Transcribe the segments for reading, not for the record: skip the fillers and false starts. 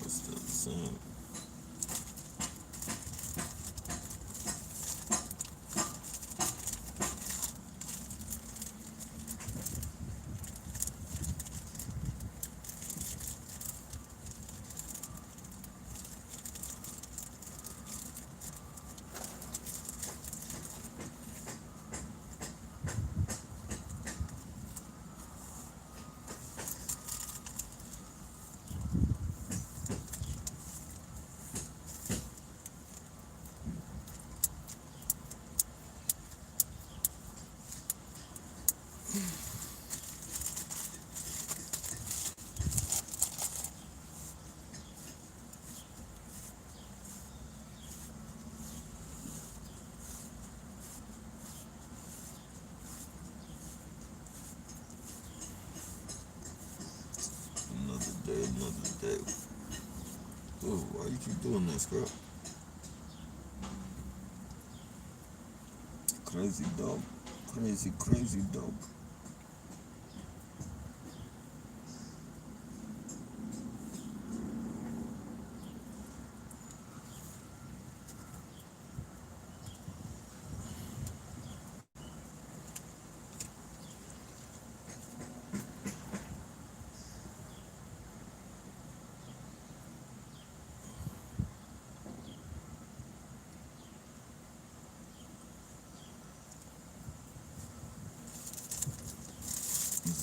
it's still the same. Another day, another day. Oh, why you keep doing this, girl? Crazy dog. Crazy, crazy dog.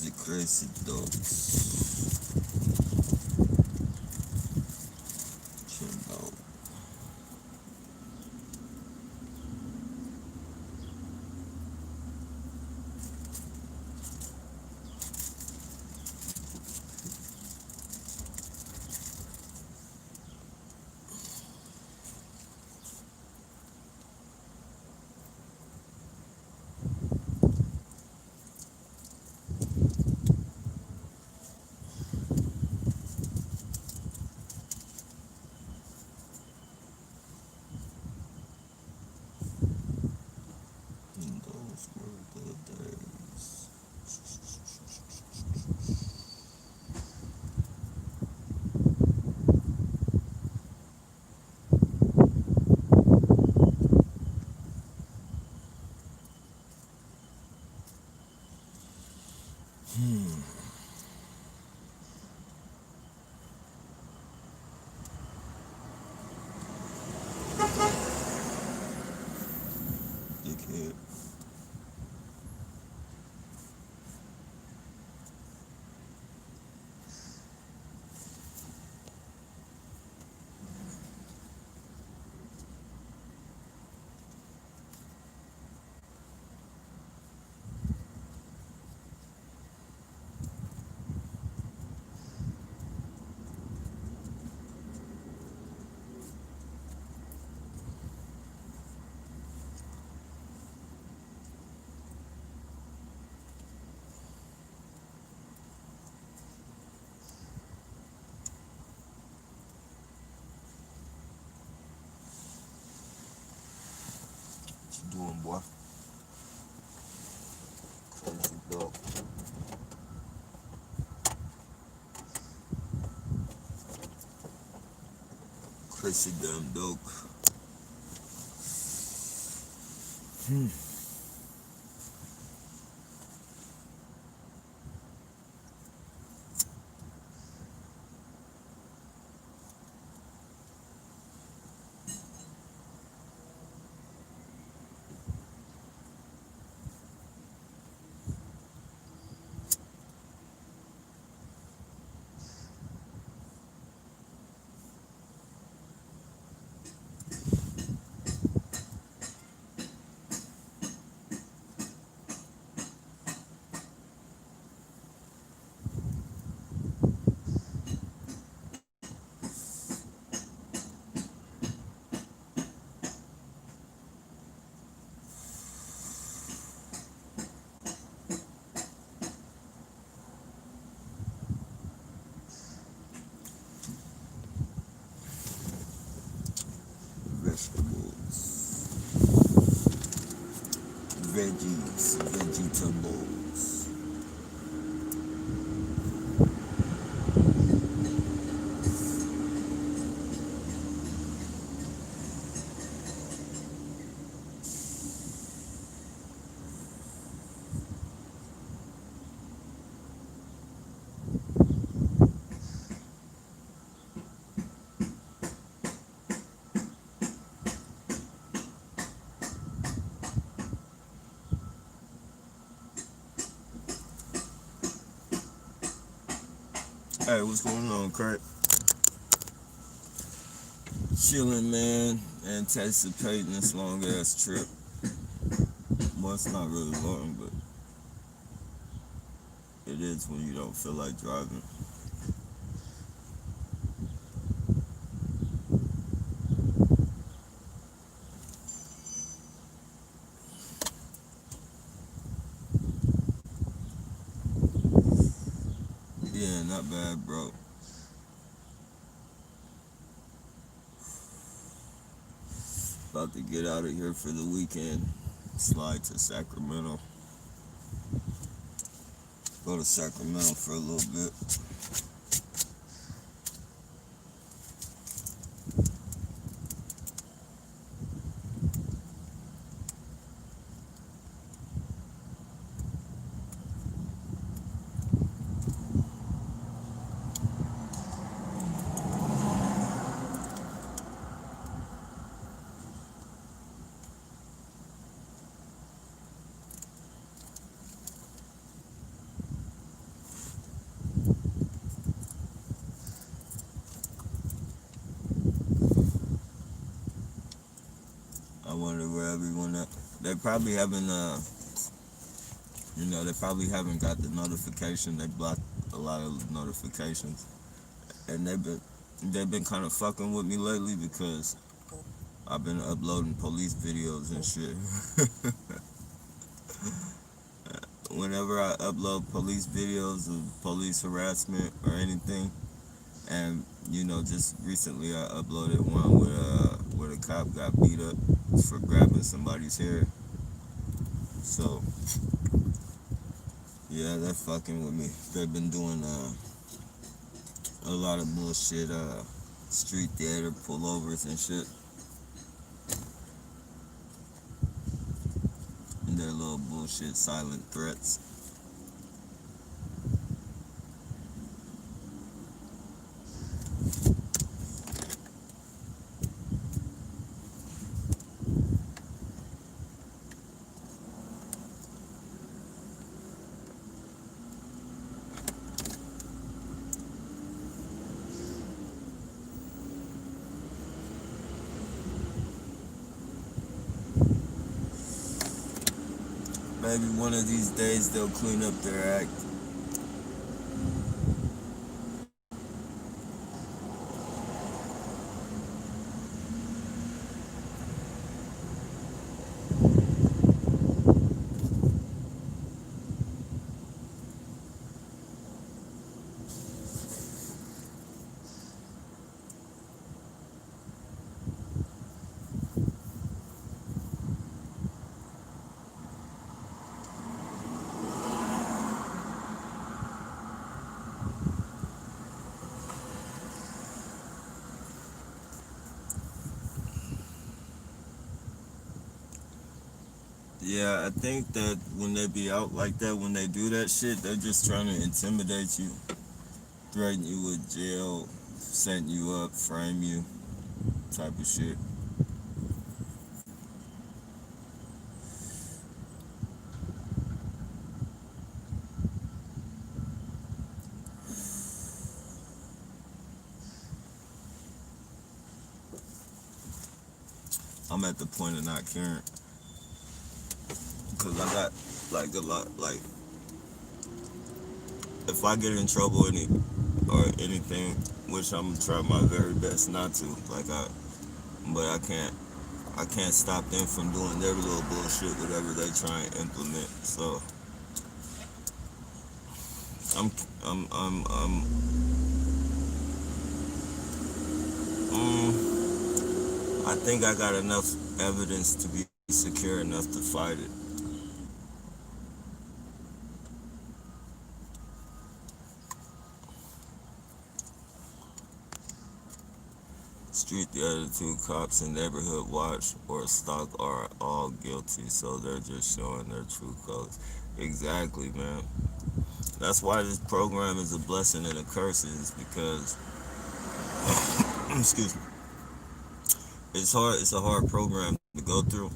The crazy dogs. Chill out. And those were the days. Dickhead. What you doing, boy? Crazy dog. Crazy damn dog. Vegetables. Vegetables. Hey, what's going on, Kurt? Chilling, man. Anticipating this long ass trip. Well, it's not really long, but it is when you don't feel like driving. Yeah, not bad, bro. About to get out of here for the weekend. Slide to Sacramento. Go to Sacramento for a little bit. I wonder where everyone at. They probably haven't, they probably haven't got the notification. They blocked a lot of notifications, and they've been kind of fucking with me lately because I've been uploading police videos and shit. Whenever I upload police videos of police harassment or anything, and just recently I uploaded one where a cop got beat up for grabbing somebody's hair. So yeah, they're fucking with me. They've been doing a lot of bullshit, street theater pullovers and shit, and their little bullshit silent threats. Maybe one of these days they'll clean up their act. Yeah, I think that when they be out like that, when they do that shit, they're just trying to intimidate you, threaten you with jail, set you up, frame you, type of shit. I'm at the point of not caring, because I got like a lot, like if I get in trouble or anything, which I'm trying my very best not to, but I can't stop them from doing their little bullshit, whatever they try and implement. So I'm I'm I'm I'm I think I got enough evidence to be secure enough to fight it. Street, the other two cops in Neighborhood Watch or Stock are all guilty, so they're just showing their true colors. Exactly, man. That's why this program is a blessing and a curse, is because excuse me. It's hard. It's a hard program to go through,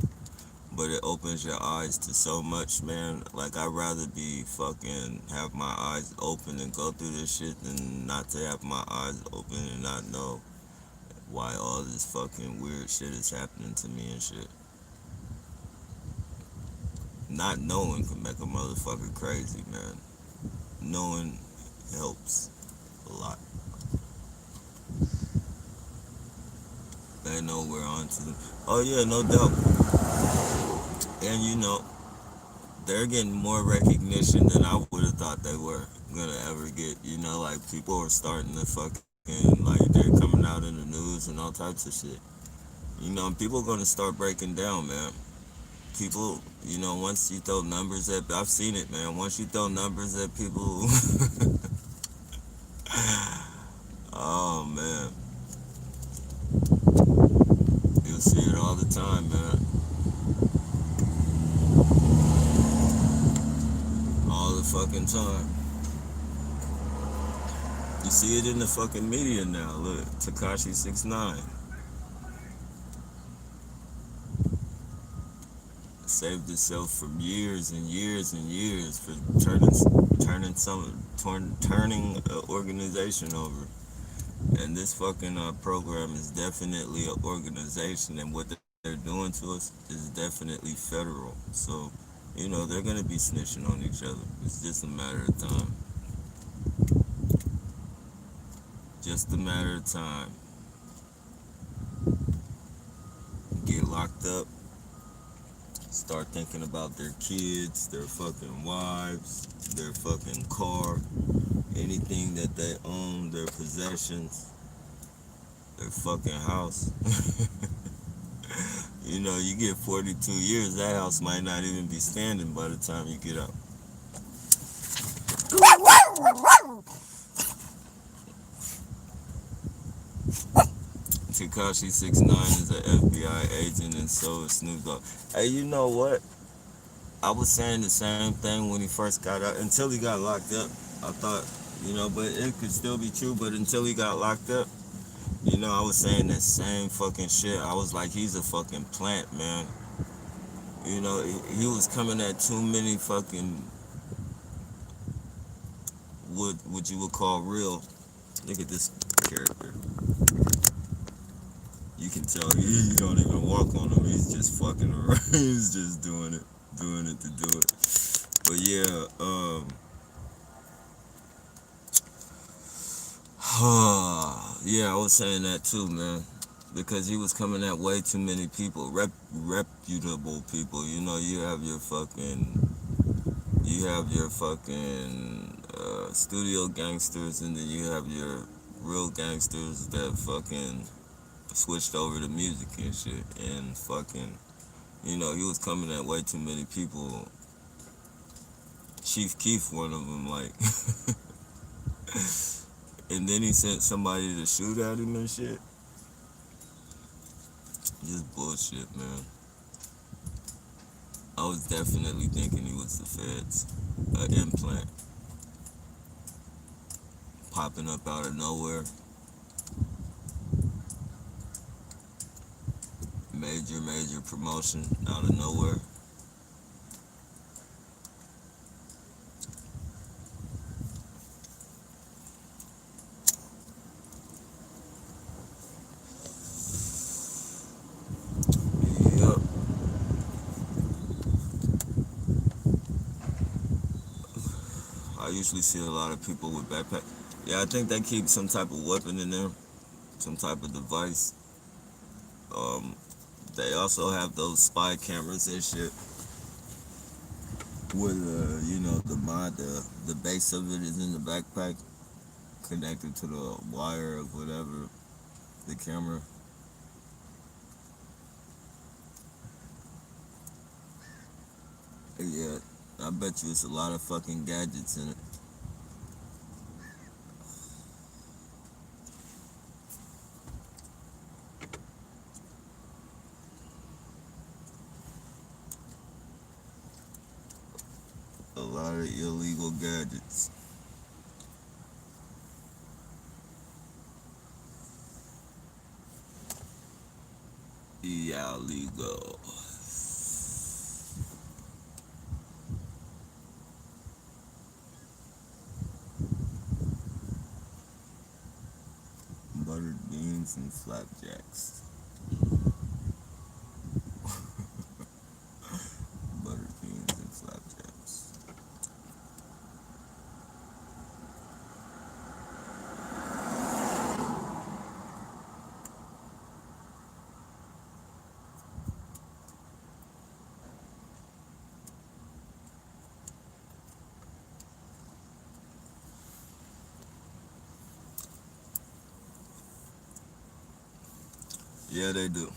but it opens your eyes to so much, man. Like, I'd rather be fucking have my eyes open and go through this shit than not to have my eyes open and not know why all this fucking weird shit is happening to me and shit. Not knowing can make a motherfucker crazy, man. Knowing helps a lot. They know we're on to them. Oh yeah, no doubt. And you know, they're getting more recognition than I would have thought they were gonna ever get. You know, like people are starting to fucking like they're coming out in the news and all types of shit. You know, and people are gonna start breaking down, man. People, you know, once you throw numbers at, I've seen it, man. Once you throw numbers at people, oh man, you'll see it all the time, man. All the fucking time. You see it in the fucking media now. Look, Tekashi 6ix9ine saved itself from years and years and years for turning an organization over. And this fucking program is definitely an organization, and what they're doing to us is definitely federal. So, you know, they're gonna be snitching on each other. It's just a matter of time. Just a matter of time. Get locked up. Start thinking about their kids, their fucking wives, their fucking car, anything that they own, their possessions, their fucking house. You know, you get 42 years, that house might not even be standing by the time you get out. Tekashi 6ix9ine is an FBI agent, and so is Snoop Dogg. Hey, you know what? I was saying the same thing when he first got out. Until he got locked up, I thought, you know, but it could still be true. But until he got locked up, you know, I was saying that same fucking shit. I was like, he's a fucking plant, man. You know, he was coming at too many fucking what you would call real. Look at this character. You can tell he don't even walk on them. He's just fucking around. He's just doing it to do it. But yeah, yeah, I was saying that too, man, because he was coming at way too many people, reputable people. You know, you have your fucking studio gangsters, and then you have your real gangsters that fucking switched over to music and shit, and fucking, you know, he was coming at way too many people. Chief Keef, one of them, like, and then he sent somebody to shoot at him and shit. Just bullshit, man. I was definitely thinking he was the feds. An implant popping up out of nowhere. Major promotion out of nowhere. Yep. I usually see a lot of people with backpacks. Yeah, I think they keep some type of weapon in there, some type of device. Um, they also have those spy cameras and shit. With you know, the base of it is in the backpack, connected to the wire of whatever the camera. Yeah, I bet you it's a lot of fucking gadgets in it. A lot of illegal gadgets. Illegal. beans and flapjacks. Butter beans and flapjacks. Yeah, they do.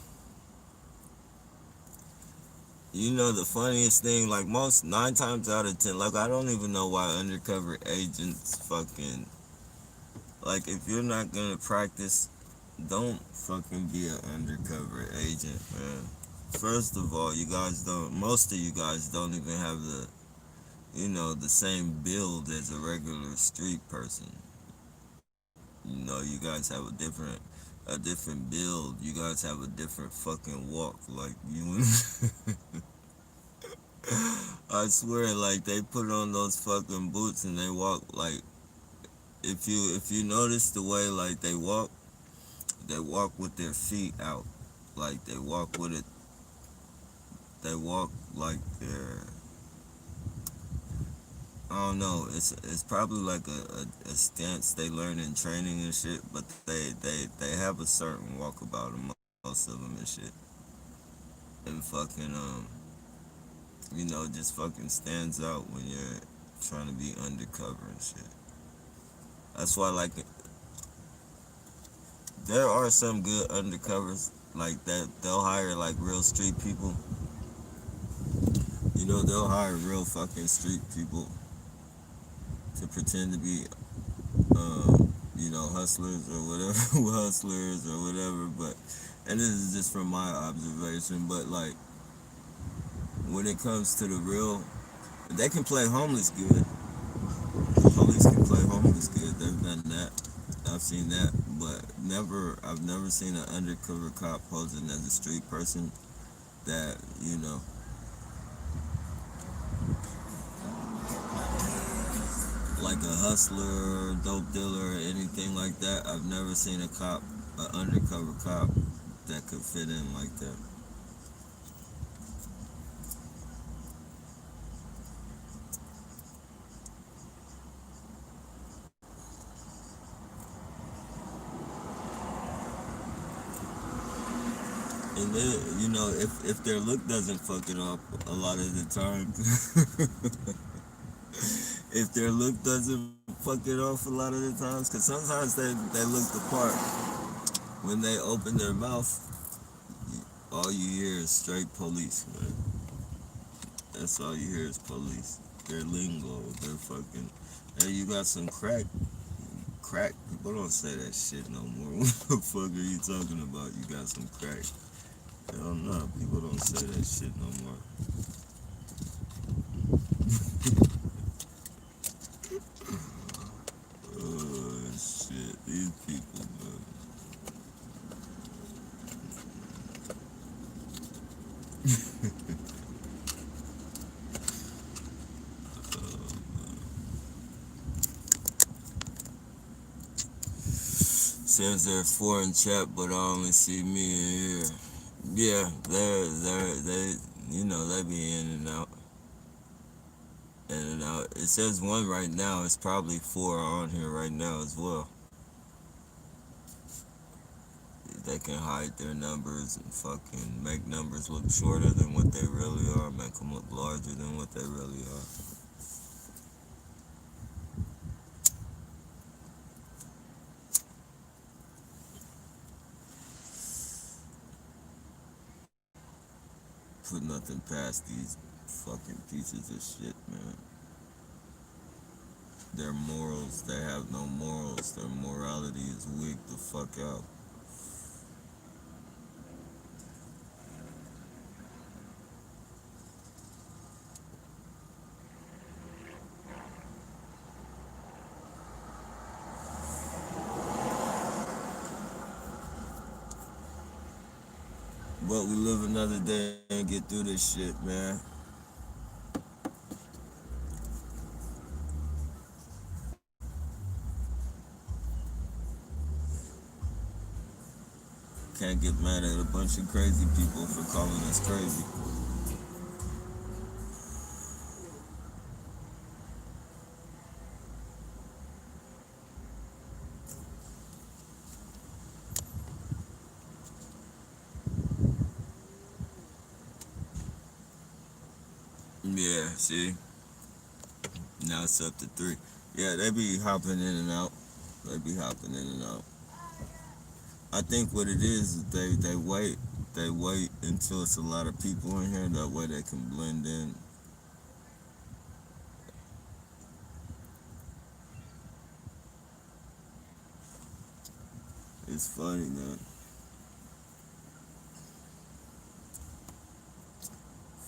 You know the funniest thing, like most 9 times out of 10, like I don't even know why undercover agents fucking like if you're not gonna practice, don't fucking be an undercover agent, man. First of all, you guys don't. Most of you guys don't even have the same build as a regular street person. You guys have a different build. You guys have a different fucking walk. Like you, I swear, like they put on those fucking boots and they walk like if you notice the way like they walk with their feet out, like they walk with it. They walk like they're I don't know. It's probably like a stance they learn in training and shit, but they have a certain walk about them, most of them and shit, and fucking just fucking stands out when you're trying to be undercover and shit. That's why like there are some good undercovers like that. They'll hire like real street people. They'll hire real fucking street people to pretend to be hustlers or whatever, hustlers or whatever. But and this is just from my observation. But like when it comes to the real, they can play homeless good. The police can play homeless good. They've done that. I've seen that, but I've never seen an undercover cop posing as a street person that like a hustler, dope dealer, or anything like that. I've never seen an undercover cop that could fit in like that. And then, if their look doesn't fuck it up a lot of the time, if their look doesn't fuck it off a lot of the times, because sometimes they look the part. When they open their mouth, all you hear is straight police, man. That's all you hear is police. Their lingo, their fucking. Hey, you got some crack. Crack. People don't say that shit no more. What the fuck are you talking about? You got some crack. Hell no, people don't say that shit no more. Oh shit, these people, man. Says they're foreign chat, but I only see me in here. Yeah, they be in and out, in and out. It says one right now. It's probably four on here right now as well. They can hide their numbers and fucking make numbers look shorter than what they really are, make them look larger than what they really are. Put nothing past these fucking pieces of shit, man. Their morals, they have no morals. Their morality is weak the fuck out. But we live another day and get through this shit, man. can't get mad at a bunch of crazy people for calling us crazy. Yeah, see? Now it's up to three. Yeah, they be hopping in and out. They be hopping in and out. I think what it is they wait. They wait until it's a lot of people in here. That way they can blend in. It's funny, man.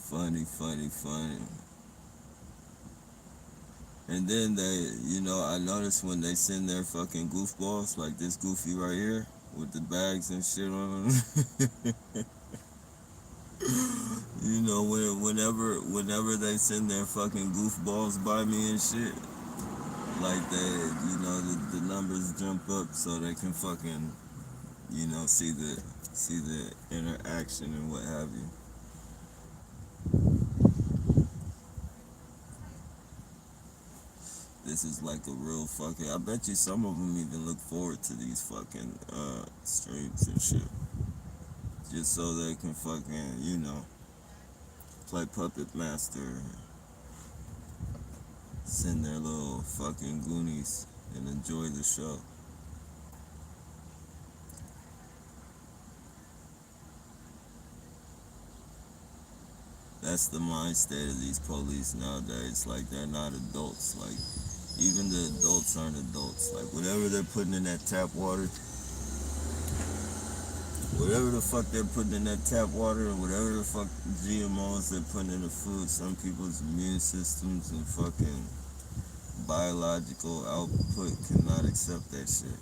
Funny, funny, funny. And then I notice when they send their fucking goofballs, like this goofy right here, with the bags and shit on them. Whenever they send their fucking goofballs by me and shit, like the numbers jump up so they can fucking, see the interaction and what have you. This is like a real fucking. I bet you some of them even look forward to these fucking streams and shit, just so they can fucking play puppet master, send their little fucking goonies and enjoy the show. That's the mind state of these police nowadays. Like they're not adults. Like even the adults aren't adults. Like whatever they're putting in that tap water, whatever the fuck they're putting in that tap water, or whatever the fuck GMOs they're putting in the food, some people's immune systems and fucking biological output cannot accept that shit.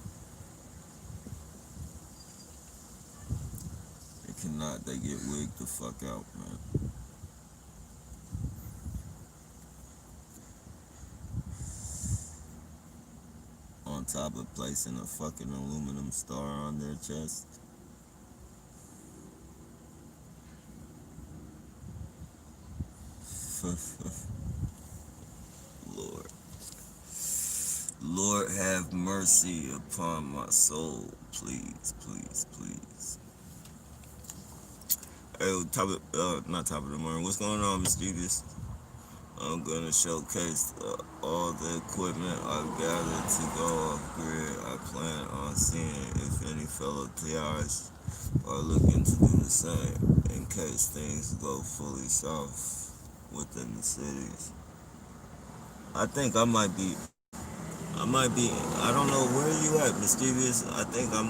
They cannot. They get wigged the fuck out, man. On top of placing a fucking aluminum star on their chest. Lord. Lord have mercy upon my soul. Please, please, please. Hey, not top of the morning. What's going on, Mischievous? I'm gonna showcase all the equipment I've gathered to go off grid. I plan on seeing if any fellow TRs are looking to do the same in case things go fully south within the cities. I think I don't know where you at, Mischievous. I think I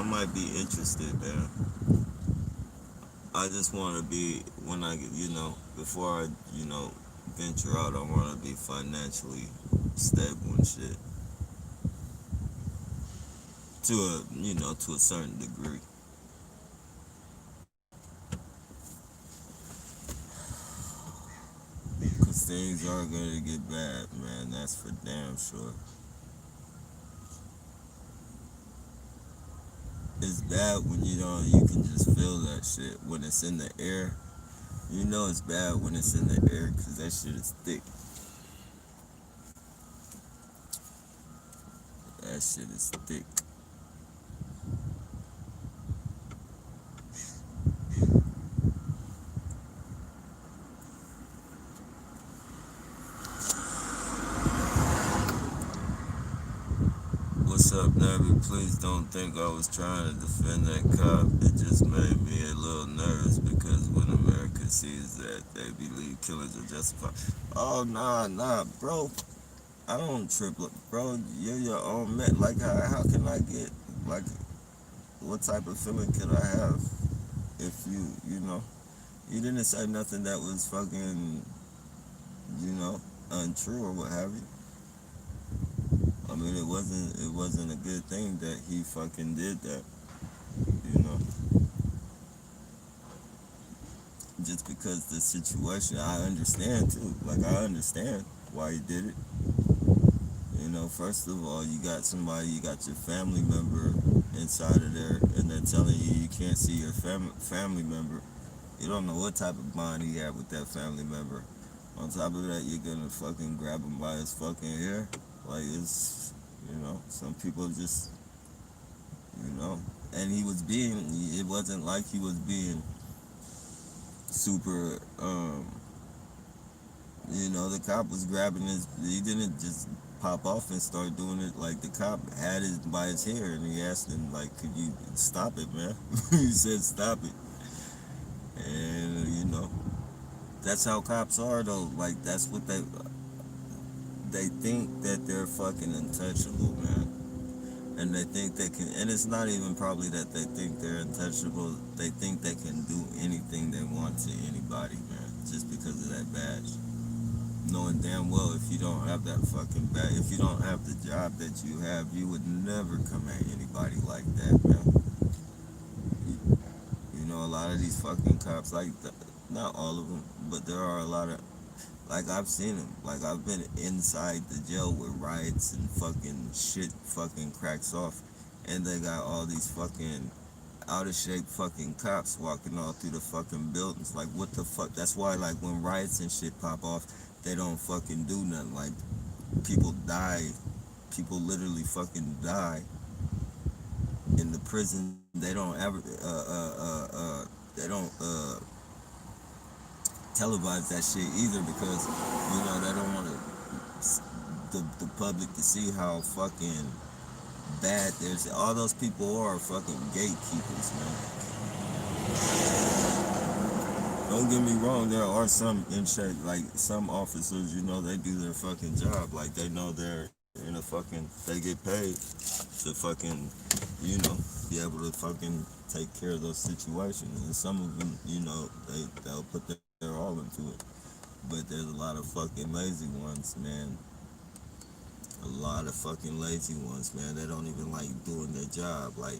might be interested, man. I just want to be, when I get, before I, venture out, I want to be financially stable and shit. To a certain degree. Because things are going to get bad, man. That's for damn sure. It's bad when you can just feel that shit. When it's in the air, it's bad when it's in the air because that shit is thick. That shit is thick. What's up, Navy? Please don't think I was trying to defend that cop. It just made me a little nervous because when America sees that, they believe killers are justified. Oh, nah, bro. I don't trip, bro. You're your own man. Like, how can I get, like, what type of feeling could I have if you didn't say nothing that was fucking, untrue or what have you. I mean, it wasn't a good thing that he fucking did that, you know. Just because the situation, I understand too. Like I understand why he did it. First of all, you got your family member inside of there in that telling you you can't see your family member. You don't know what type of bond he had with that family member. On top of that, you're gonna fucking grab him by his fucking hair. Like, it's, some people just, you know. And he was being, it wasn't like he was being super, the cop was grabbing he didn't just pop off and start doing it. Like, the cop had it by his hair and he asked him, like, could you stop it, man? He said, stop it. And, that's how cops are, though. Like, that's what they think that they're fucking untouchable, man. And they think they can, and it's not even probably that they think they're untouchable. They think they can do anything they want to anybody, man, just because of that badge. Knowing damn well if you don't have that fucking badge, if you don't have the job that you have, you would never come at anybody like that, man. A lot of these fucking cops, like, not all of them, but there are a lot of, like, I've seen them. Like, I've been inside the jail where riots and fucking shit fucking cracks off. And they got all these fucking out of shape fucking cops walking all through the fucking buildings. Like, what the fuck? That's why, like, when riots and shit pop off, they don't fucking do nothing. Like, people die. People literally fucking die in the prison. They don't ever, they don't, televise that shit either because they don't want the public to see how fucking bad there's all those people are fucking gatekeepers, man. Don't get me wrong, there are some in shape, like some officers, they do their fucking job, like they know they're in a fucking, they get paid to fucking, be able to fucking take care of those situations. And some of them, they'll put their all into it. But there's a lot of fucking lazy ones, man. A lot of fucking lazy ones, man. They don't even like doing their job. Like,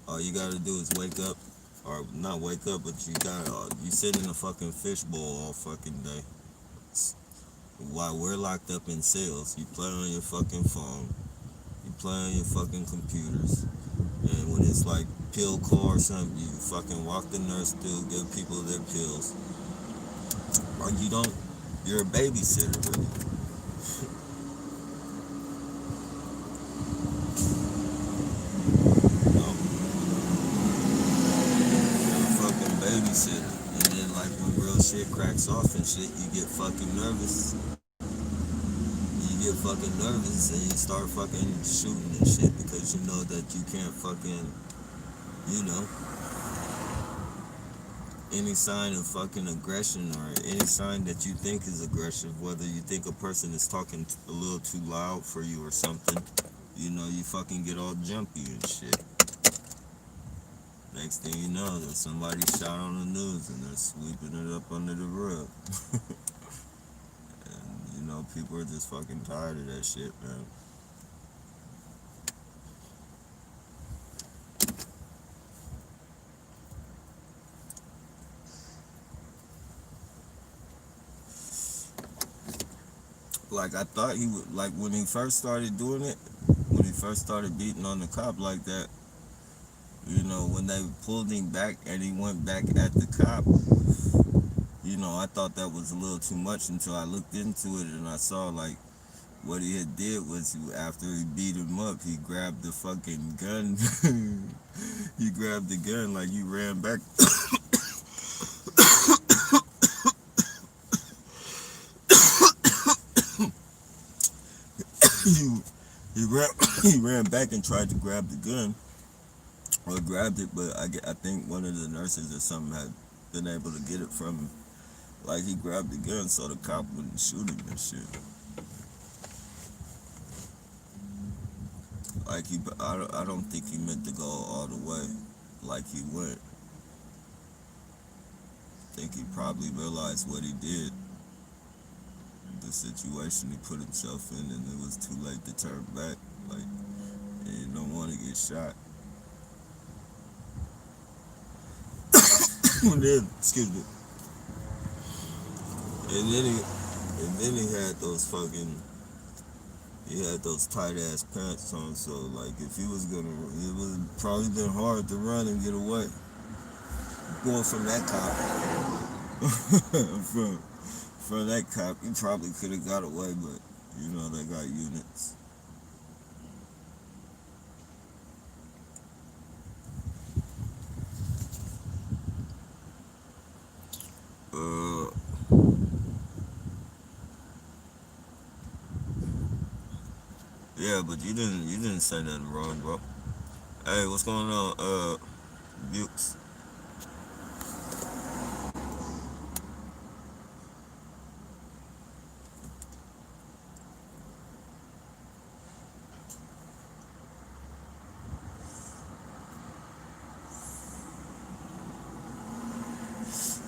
all you gotta do is wake up, or not wake up, but you sit in a fucking fishbowl all fucking day. While we're locked up in cells, you play on your fucking phone, you play on your fucking computers, and when it's like pill call or something, you fucking walk the nurse through, give people their pills. Or you're a babysitter, really. You're a fucking babysitter. And then, like, when real shit cracks off and shit, you get fucking nervous. You get fucking nervous and you start fucking shooting and shit because you know that you can't fucking, any sign of fucking aggression or any sign that you think is aggressive, whether you think a person is talking a little too loud for you or something, you fucking get all jumpy and shit. Next thing you know, there's somebody shot on the news and they're sweeping it up under the rug. And, people are just fucking tired of that shit, man. Like, I thought he would, like, when he first started doing it, when he first started beating on the cop like that, when they pulled him back and he went back at the cop, I thought that was a little too much until I looked into it and I saw, like, what he had did was after he beat him up, he grabbed the fucking gun. He grabbed the gun, like, he ran back. he ran back and tried to grab the gun, or grabbed it, but I think one of the nurses or something had been able to get it from him. Like, he grabbed the gun so the cop wouldn't shoot him and shit. Like, I don't think he meant to go all the way like he went. I think he probably realized what he did, the situation he put himself in, and it was too late to turn back. Like, you don't want to get shot. And then, excuse me. And then he had those fucking, he had those tight ass pants on, so like if he was gonna, it would have probably been hard to run and get away. Going from that cop, from that cop, he probably could have got away, but you know they got units. Uh, yeah, but you didn't say nothing wrong, bro. Hey, what's going on, Bukes?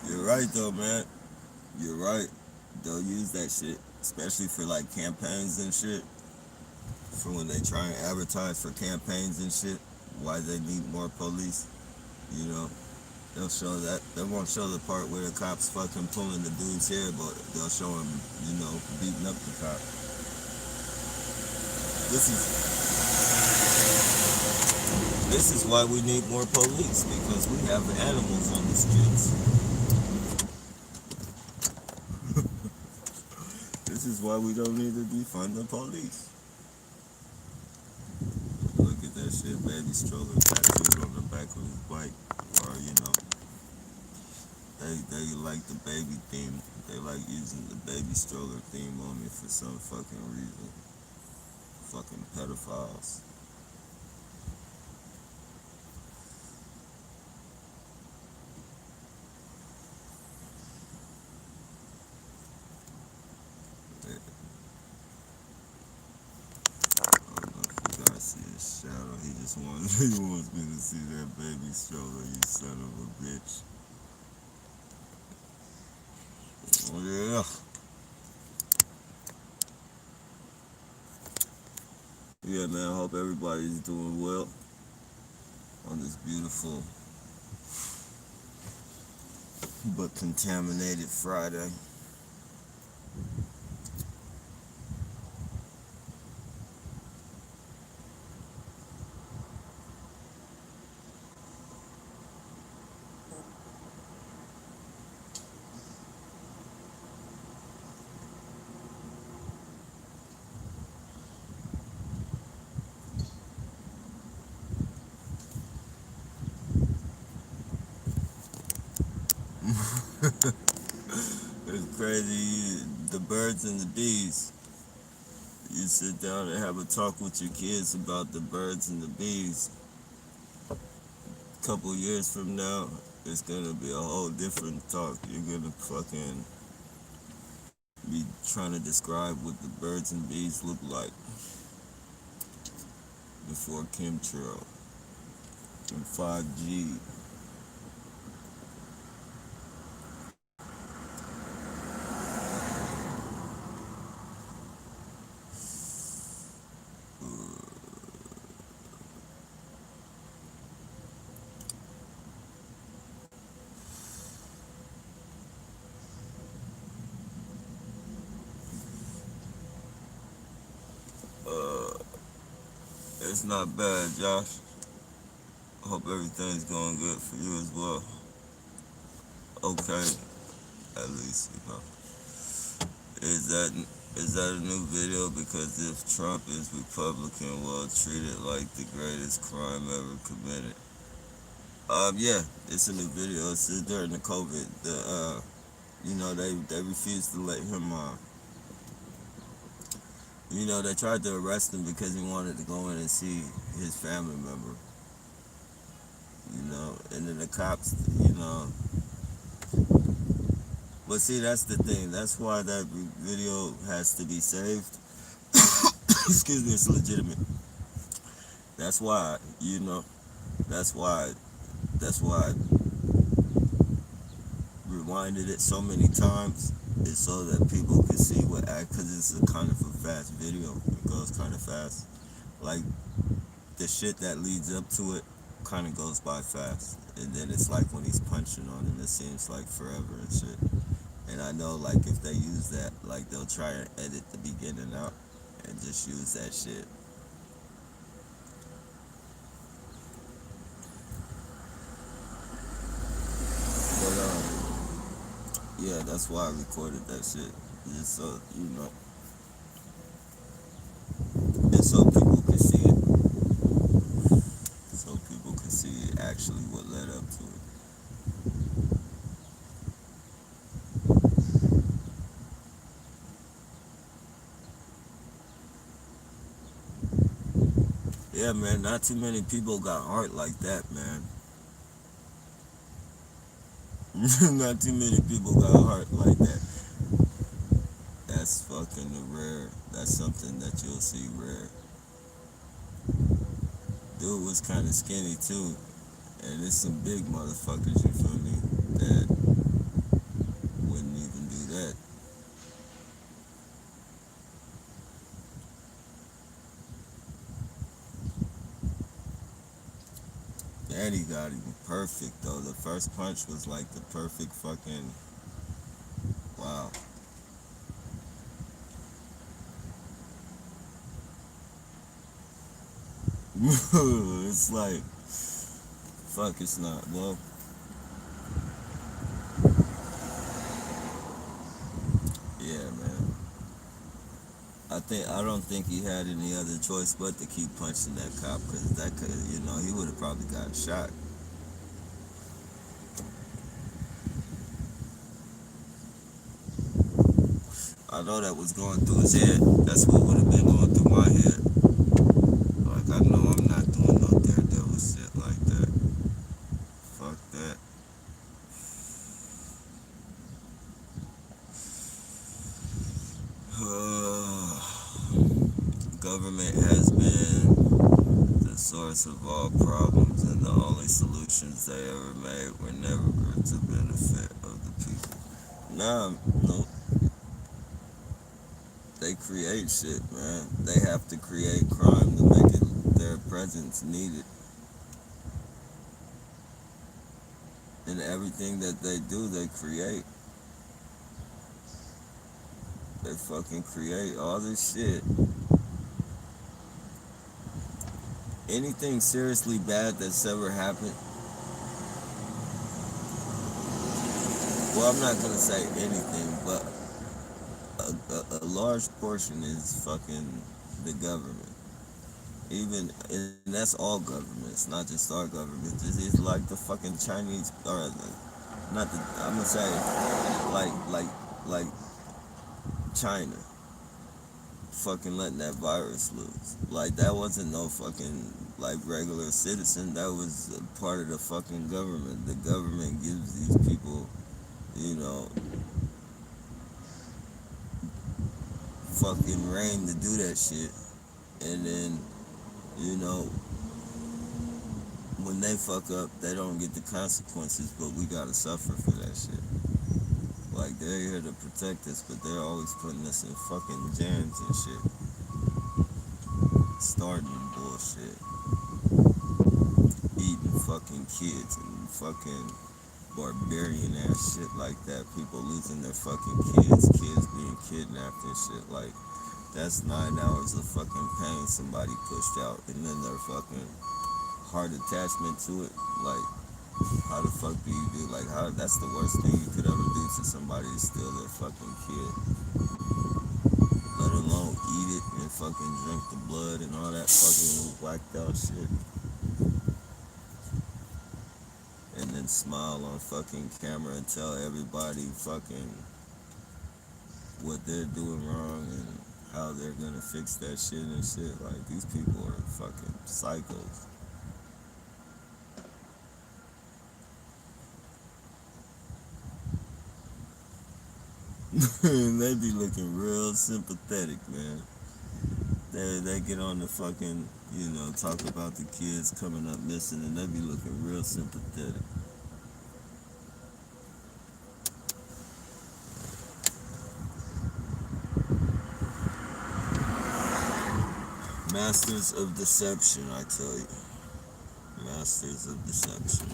You're right though, man. You're right. They'll use that shit, especially for like campaigns and shit. For when they try and advertise for campaigns and shit, why they need more police. You know, they'll show that. They won't show the part where the cops fucking pulling the dude's hair, but they'll show him, you know, beating up the cop. This is this is why we need more police because we have animals on the streets. This is why we don't need to defund the police. Look at that shit, baby stroller tattooed on the back of his bike. Or, you know, they like the baby theme. They like using the baby stroller theme on me for some fucking reason. Fucking pedophiles. I don't know if you guys see his shadow. He just wants he wants me to see that baby stroller, you son of a bitch. Oh yeah. Yeah, man, I hope everybody's doing well on this beautiful but contaminated Friday. It's crazy. The birds and the bees. You sit down and have a talk with your kids about the birds and the bees. A couple years from now, it's gonna be a whole different talk. You're gonna fucking be trying to describe what the birds and bees look like before chemtrail and 5G. Uh, it's not bad, Josh. Hope everything's going good for you as well. Okay, at least you know. Is that is that a new video? Because if Trump is Republican, well, treat it like the greatest crime ever committed. Yeah, it's a new video. It's during the COVID. You know, they refused to let him. You know, they tried to arrest him because he wanted to go in and see his family member. You know, and then the cops. You know, but see, that's the thing. That's why that video has to be saved. Excuse me, it's legitimate. That's why, you know, that's why, that's why I rewinded it so many times, is so that people can see what act, because it's a kind of a fast video. It goes kind of fast. Like, the shit that leads up to it kind of goes by fast. And then it's like when he's punching on him, it seems like forever and shit. And I know, like, if they use that, like, they'll try and edit the beginning out and just use that shit. But yeah, that's why I recorded that shit. Just so you know, and so people can see it. So people can see actually what led up to it. Yeah, man. Not too many people got heart like that, man. Not too many people got heart like that. That's fucking rare. That's something that you'll see rare. Dude was kind of skinny too, and it's some big motherfuckers. You feel me? That wouldn't even do that. And he got him perfect though. The first punch was like the perfect fucking wow. It's like fuck. It's not. Well, yeah, man. I don't think he had any other choice but to keep punching that cop because that could, he would have probably got shot. I know that was going through his head. That's what would have been going through my head. Like I know I'm not doing no daredevil shit like that. Fuck that. Government has been the source of all problems, and the only solutions they ever made were never to benefit of the people. Nah, no, they create shit, man. They have to create crime to make it their presence needed. And everything that they do, they create. They fucking create all this shit. Anything seriously bad that's ever happened, well, I'm not gonna say anything, but a large portion is fucking the government. Even, and that's all governments, not just our government. It's like the fucking Chinese, or not the, I'm gonna say, like China, fucking letting that virus loose. Like that wasn't no fucking like regular citizen. That was a part of the fucking government. The government gives these people, you know, fucking reign to do that shit, and then, you know, when they fuck up, they don't get the consequences, but we gotta suffer for that shit. Like they're here to protect us, but they're always putting us in fucking jams and shit, starting bullshit, eating fucking kids and fucking barbarian ass shit like that. People losing their fucking kids being kidnapped and shit. Like that's 9 hours of fucking pain somebody pushed out, and then their fucking heart attachment to it. Like how the fuck do you do? Like how? That's the worst thing you could ever do to somebody is steal their fucking kid. Let alone eat it and fucking drink the blood and all that fucking whacked out shit. And then smile on fucking camera and tell everybody fucking what they're doing wrong and how they're gonna fix that shit and shit. Like these people are fucking psychos. And they be looking real sympathetic, man. They get on the fucking, talk about the kids coming up missing, and they be looking real sympathetic. Masters of deception, I tell you. Masters of deception.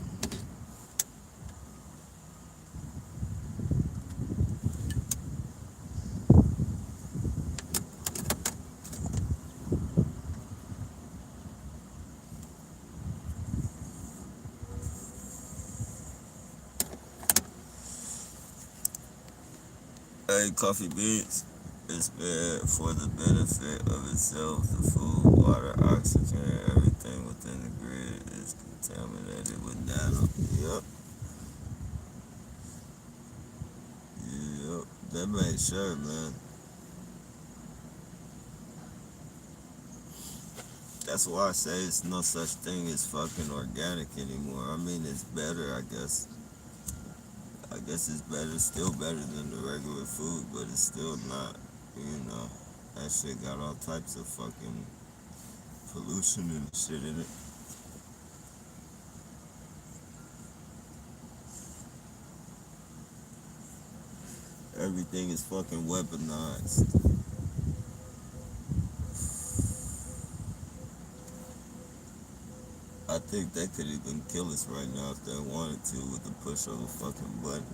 Hey, coffee beans is bad for the benefit of itself. The food, water, oxygen, everything within the grid is contaminated with nano. Yep, yep. That makes sure, man. That's why I say it's no such thing as fucking organic anymore. I mean, it's better, I guess. I guess it's better, still better than the regular food, but it's still not, you know. That shit got all types of fucking pollution and shit in it. Everything is fucking weaponized. I think they could even kill us right now if they wanted to with the push of a fucking button.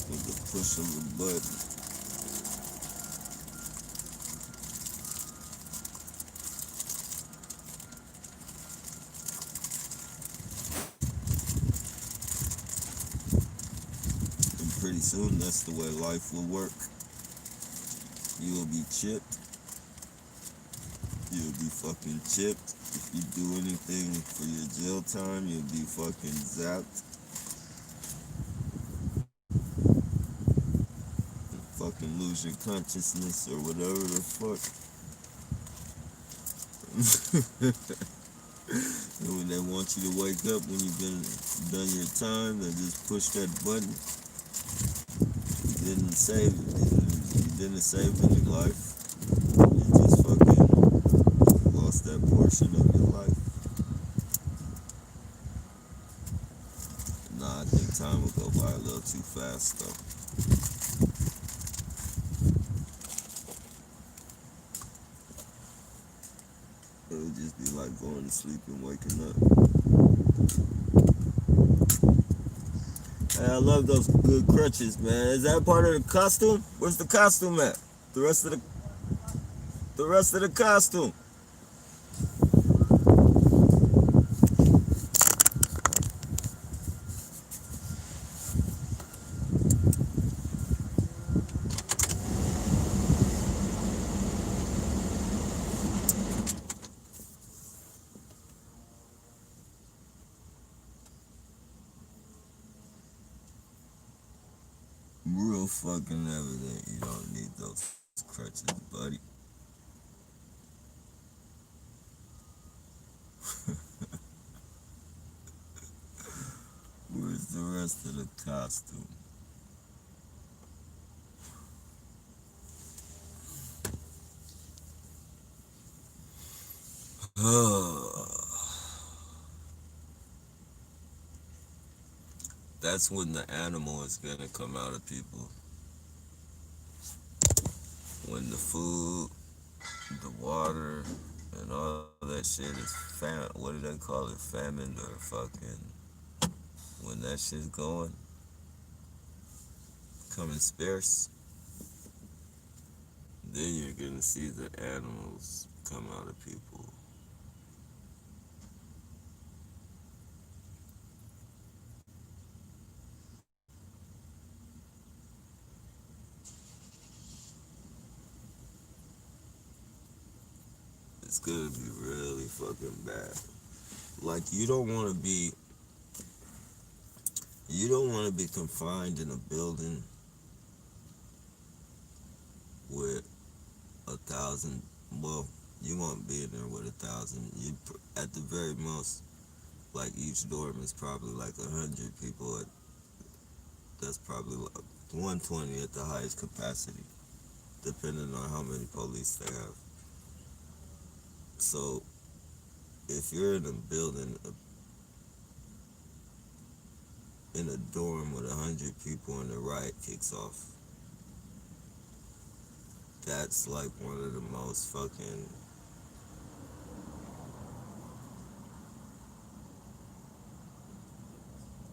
With the push of a button. And pretty soon that's the way life will work. You will be chipped. You'll be fucking chipped. If you do anything for your jail time, you'll be fucking zapped. Fucking lose your consciousness or whatever the fuck. And when they want you to wake up when you've been done your time, they just push that button. You didn't save any life. You just fucking lost that portion of your life. Nah, I think time will go by a little too fast though. It would just be like going to sleep and waking up. Hey, I love those good crutches, man. Is that part of the costume? Where's the costume at? The rest of the costume. Real fucking evident you don't need those crutches, buddy. Where's the rest of the costume? That's when the animal is gonna come out of people. When the food, the water, and all that shit is what do they call it? Famine or fucking. When that shit's going, coming sparse, then you're gonna see the animals come out of people. It's gonna be really fucking bad. Like you don't want to be confined in a building with 1,000. Well, you won't be in there with 1,000. You at the very most, like each dorm is probably like 100 people. That's probably like 120 at the highest capacity, depending on how many police they have. So if you're in a building, in a dorm with 100 people and the riot kicks off, that's like one of the most fucking.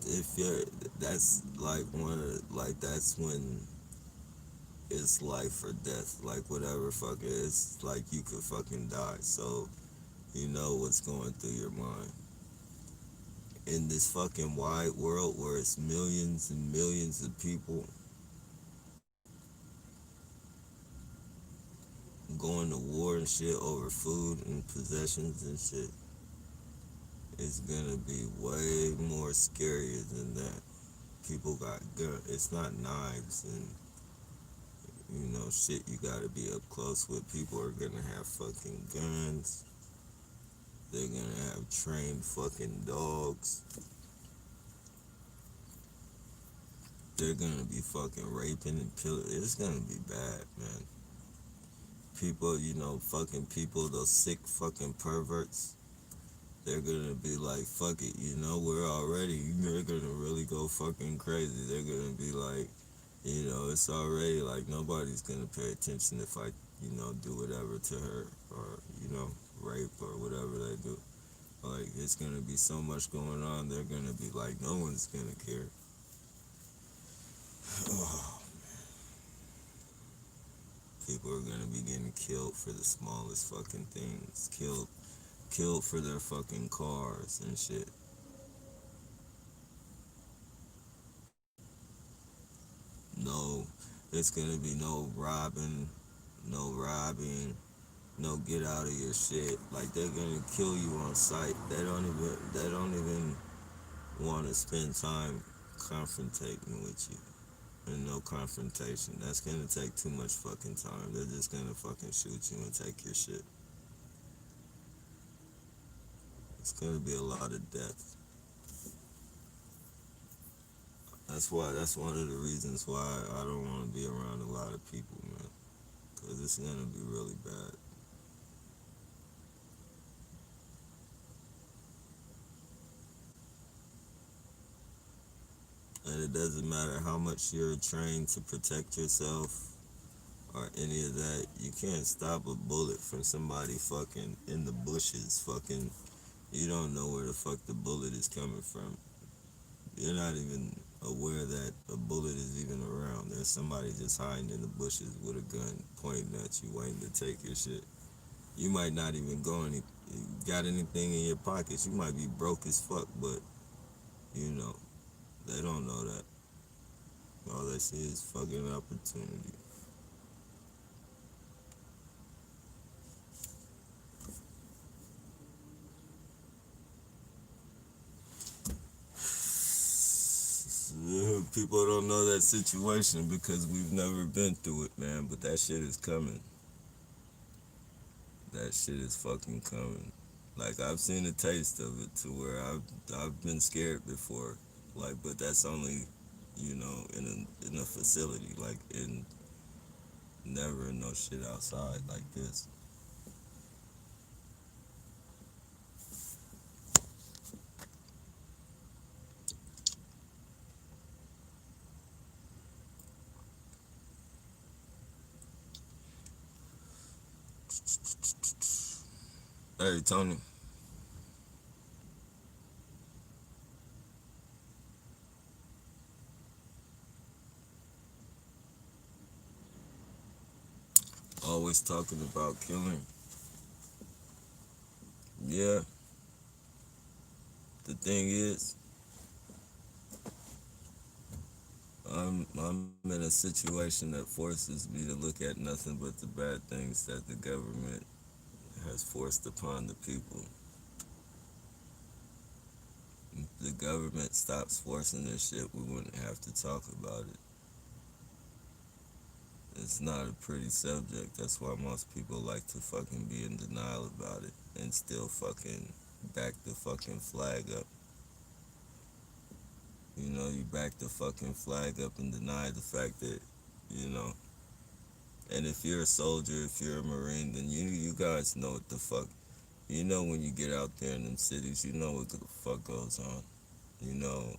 If you're, that's like one of like that's when it's life or death, like whatever fucking it's like you could fucking die. So you know what's going through your mind. in this fucking wide world where it's millions and millions of people going to war and shit over food and possessions and shit, it's gonna be way more scarier than that. People got guns. It's not knives and shit you gotta be up close with. People are gonna have fucking guns. They're gonna have trained fucking dogs. They're gonna be fucking raping and killing. It's gonna be bad, man. People, fucking people, those sick fucking perverts, they're gonna be like, fuck it, we're already, they're gonna really go fucking crazy. They're gonna be like, it's already like nobody's gonna pay attention if I, do whatever to her or, rape or whatever they do. Like, it's gonna be so much going on, they're gonna be like, no one's gonna care. Oh, people are gonna be getting killed for the smallest fucking things. Killed for their fucking cars and shit. No, it's gonna be no robbing, no get out of your shit. Like they're gonna kill you on sight. They don't even want to spend time confrontating with you. And no confrontation. That's gonna take too much fucking time. They're just gonna fucking shoot you and take your shit. It's gonna be a lot of death. That's one of the reasons why I don't want to be around a lot of people, man. Cause it's gonna be really bad. And it doesn't matter how much you're trained to protect yourself or any of that. You can't stop a bullet from somebody fucking in the bushes. Fucking, you don't know where the fuck the bullet is coming from. You're not even aware that a bullet is even around. There's somebody just hiding in the bushes with a gun pointing at you, waiting to take your shit. You might not even got anything in your pockets. You might be broke as fuck, but you know, they don't know that. All they see is fucking opportunity. People don't know that situation because we've never been through it, man. But that shit is coming. That shit is fucking coming. Like I've seen a taste of it to where I've been scared before. Like, but that's only, in a facility. Like in never in no shit outside like this. Hey Tony, always talking about killing. Yeah, the thing is, I'm in a situation that forces me to look at nothing but the bad things that the government has forced upon the people. If the government stops forcing this shit, we wouldn't have to talk about it. It's not a pretty subject. That's why most people like to fucking be in denial about it and still fucking back the fucking flag up. You back the fucking flag up and deny the fact that, you know, and if you're a soldier, if you're a Marine, then you guys know what the fuck. You know when you get out there in them cities, you know what the fuck goes on. You know,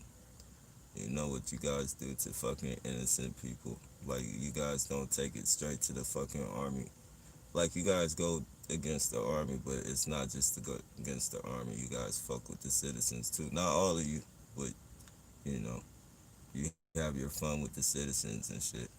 you know what you guys do to fucking innocent people. Like you guys don't take it straight to the fucking army. Like you guys go against the army, but it's not just to go against the army. You guys fuck with the citizens too. Not all of you, but you know, you have your fun with the citizens and shit.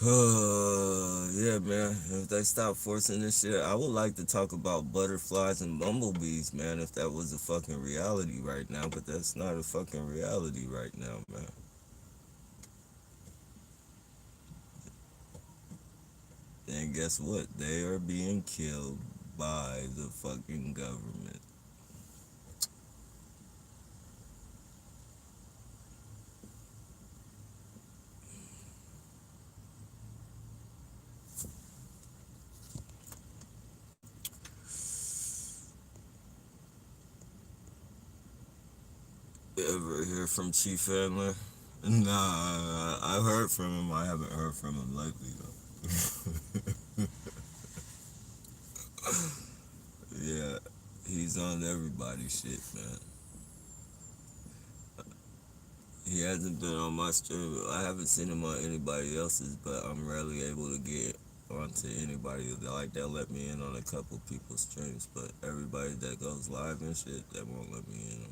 Yeah, man. If they stop forcing this shit, I would like to talk about butterflies and bumblebees, man. If that was a fucking reality right now, but that's not a fucking reality right now, man. And guess what? They are being killed by the fucking government. You ever hear from Chief Handler? Nah, I've heard from him. I haven't heard from him lately, though. Yeah, he's on everybody's shit, man. He hasn't been on my stream. I haven't seen him on anybody else's, but I'm rarely able to get onto anybody. Like, they'll let me in on a couple people's streams, but everybody that goes live and shit, they won't let me in on.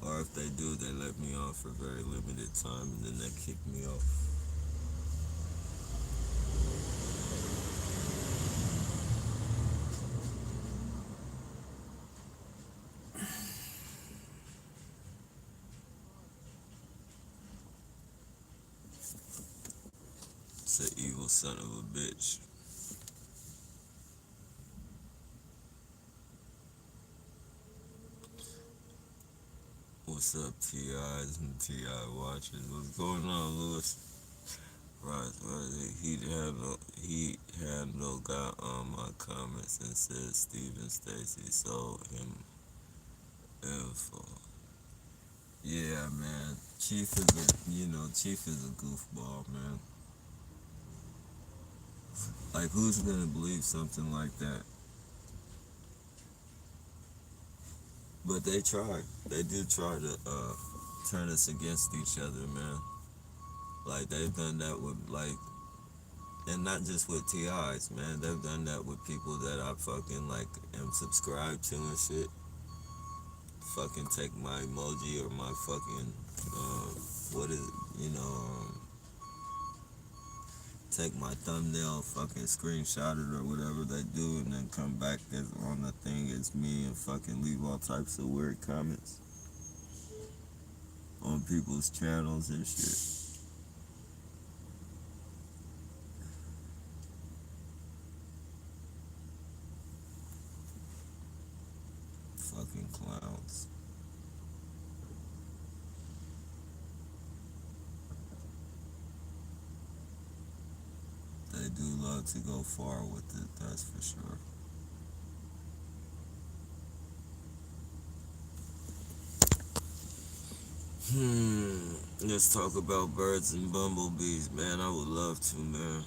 Or if they do, they let me on for very limited time and then they kick me off. It's an evil son of a bitch. What's up, TIs and TI watchers? What's going on, Lewis? Right. He handle got on my comments and said Steven Stacy sold him info. Yeah, man. Chief is a goofball, man. Like, who's gonna believe something like that? But they tried. They did try to turn us against each other, man. Like, they've done that with, like, and not just with TIs, man. They've done that with people that I fucking, like, am subscribed to and shit. Fucking take my emoji or my fucking, what is it, take my thumbnail, fucking screenshot it or whatever they do, and then come back as on the thing as me and fucking leave all types of weird comments on people's channels and shit. Fucking clowns. They do love to go far with it, that's for sure. Let's talk about birds and bumblebees, man. I would love to, man.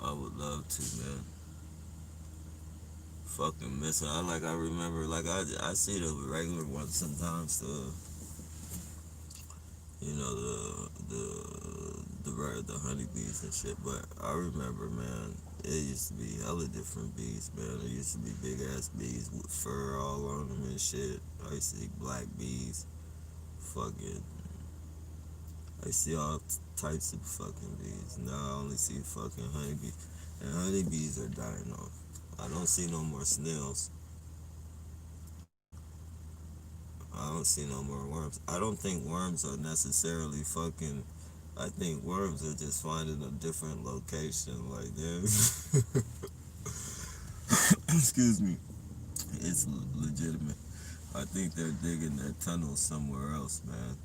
I would love to, man. Fucking missing. I remember, like, I see the regular ones sometimes, the honeybees and shit. But I remember, man, it used to be hella different bees, man. There used to be big ass bees with fur all on them and shit. I used to see black bees. Fucking, I see all types of fucking bees. Now I only see fucking honeybees, and honeybees are dying off. I don't see no more snails. I don't see no more worms. I don't think worms are necessarily fucking. I think worms are just finding a different location. Like, there's. Excuse me. It's legitimate. I think they're digging their tunnels somewhere else, man.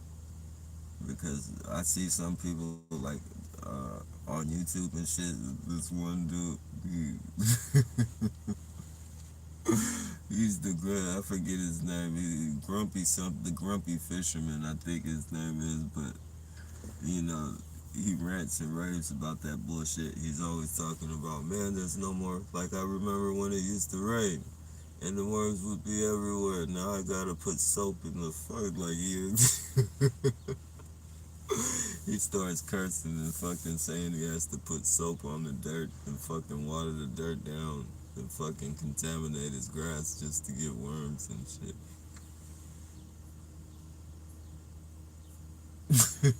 Because I see some people like on YouTube and shit. This one dude, he's the good. I forget his name. Grumpy something. The Grumpy Fisherman, I think his name is. But you know, he rants and raves about that bullshit. He's always talking about, man, there's no more. Like, I remember when it used to rain and the worms would be everywhere. Now I gotta put soap in the fuck. Like, he starts cursing and fucking saying he has to put soap on the dirt and fucking water the dirt down and fucking contaminate his grass just to get worms and shit. Yep.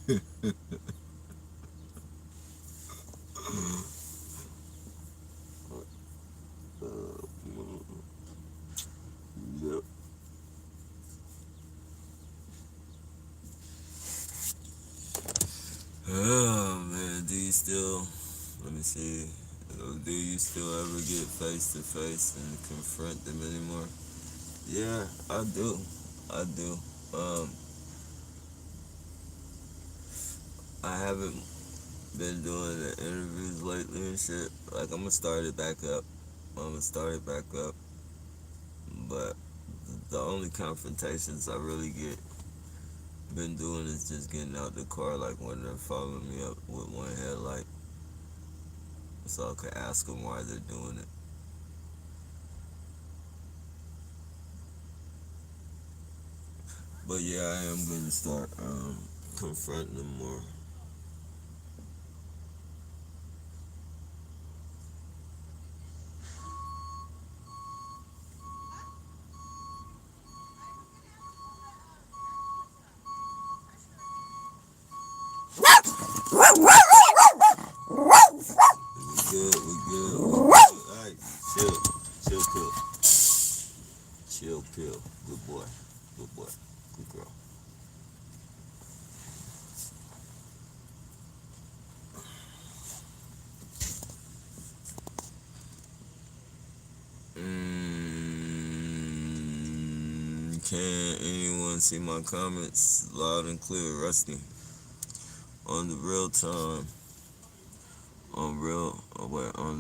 Oh man, do you still? Let me see. Do you still ever get face to face and confront them anymore? Yeah, I do. I do. Um, I haven't been doing the interviews lately and shit. Like I'm gonna start it back up. I'm gonna start it back up. But the only confrontations I really get been doing is just getting out the car, like when they're following me up with one headlight, so I can ask them why they're doing it. But yeah, I am gonna start confronting them more. We good, we good, we good. Alright, chill, chill pill, chill pill. Good boy, good boy, good girl. Can anyone see my comments loud and clear, Rusty? On the real time, on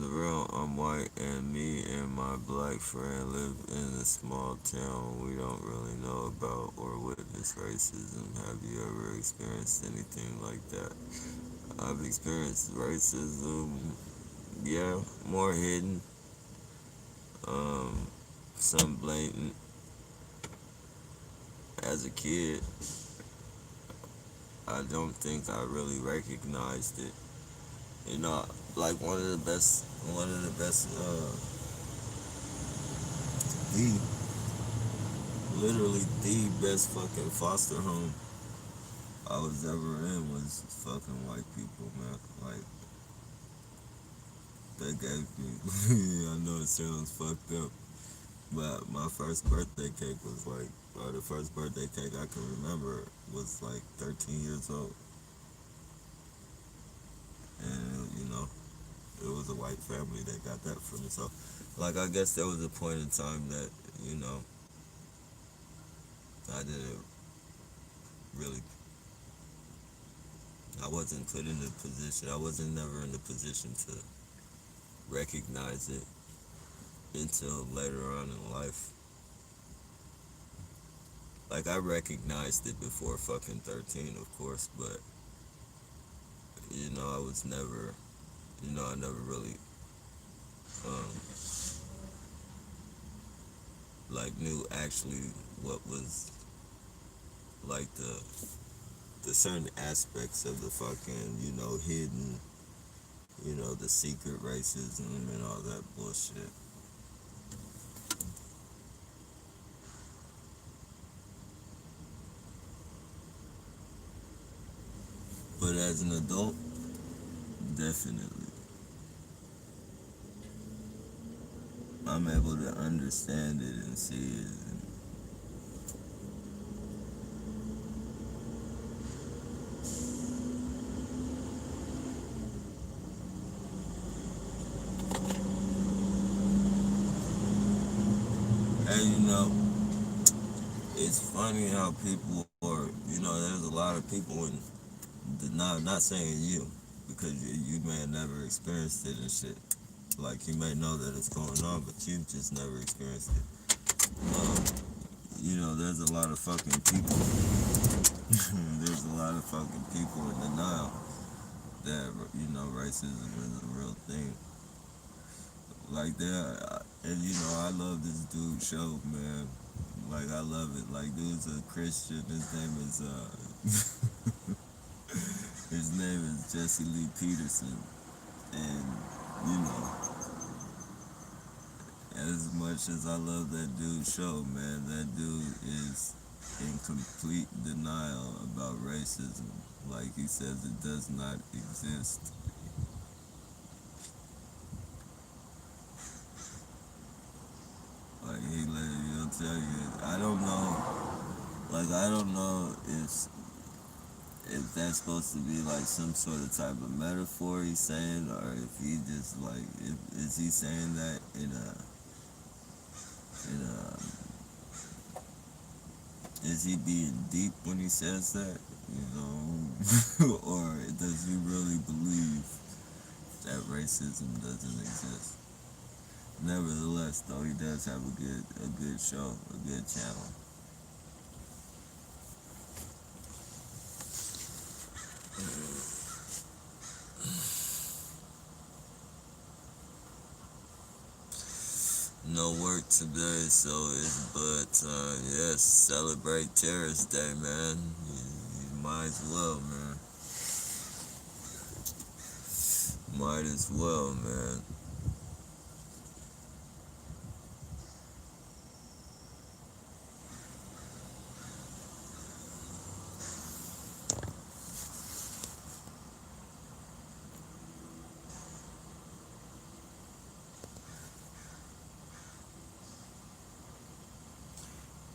the real, I'm white, and me and my black friend live in a small town. We don't really know about or witness racism. Have you ever experienced anything like that? I've experienced racism, yeah, more hidden, um, some blatant. As a kid, I don't think I really recognized it. You know, like one of the best, the literally the best fucking foster home I was ever in was fucking white people, man. Like they gave me. I know it sounds fucked up, but my first birthday cake was like, or the first birthday cake I can remember was like 13 years old, and you know, it was a white family that got that for me. So, like, I guess there was a point in time that you know I didn't really, I wasn't put in the position. I wasn't never in the position to recognize it until later on in life. Like I recognized it before fucking 13, of course, but you know, I was never, you know, I never really, um, like knew actually what was like the certain aspects of the fucking, you know, hidden, you know, the secret racism and all that bullshit. But as an adult, definitely, I'm able to understand it and see it. And you know, it's funny how people are, you know, there's a lot of people in, not saying you, because you may have never experienced it and shit. Like you may know that it's going on, but you just never experienced it. Um, you know, there's a lot of fucking people. There's a lot of fucking people in denial that you know racism is a real thing. Like that, and you know, I love this dude show, man. Like I love it. Like dude's a Christian. His name is his name is Jesse Lee Peterson, and you know, as much as I love that dude show, man, that dude is in complete denial about racism. Like he says it does not exist. Like he'll tell you, I don't know. Like I don't know if that's supposed to be like some sort of type of metaphor he's saying, or if he just like, if, is he saying that in a, is he being deep when he says that, you know, or does he really believe that racism doesn't exist? Nevertheless, though, he does have a good show, a good channel. No work today, so it's but yes, celebrate Terrorist Day, man. You might as well, man. Might as well, man.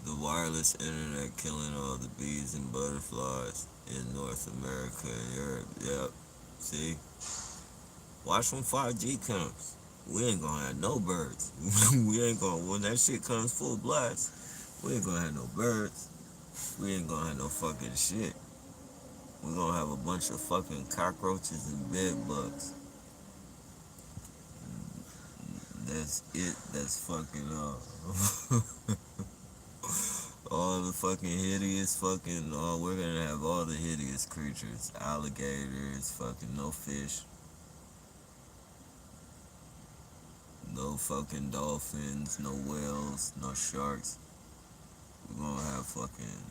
The wireless internet killing all the bees and butterflies in North America and Europe. Yep. See? Watch when 5G comes. We ain't gonna have no birds. We ain't gonna, when that shit comes full blast, we ain't gonna have no birds. We ain't gonna have no fucking shit. We gonna have a bunch of fucking cockroaches and bed bugs. That's it. That's fucking all the fucking hideous fucking, we're gonna have all the hideous creatures. Alligators, fucking no fish, no fucking dolphins, no whales, no sharks. We're gonna have fucking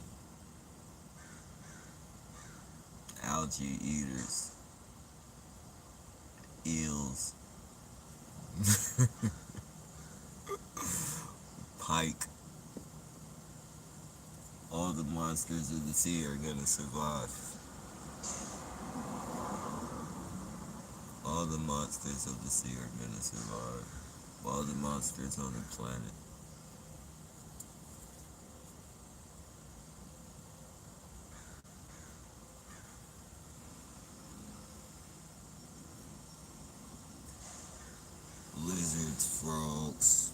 algae eaters, eels, pike. All the monsters of the sea are gonna survive. All the monsters of the sea are gonna survive. All the monsters on the planet. Lizards, frogs,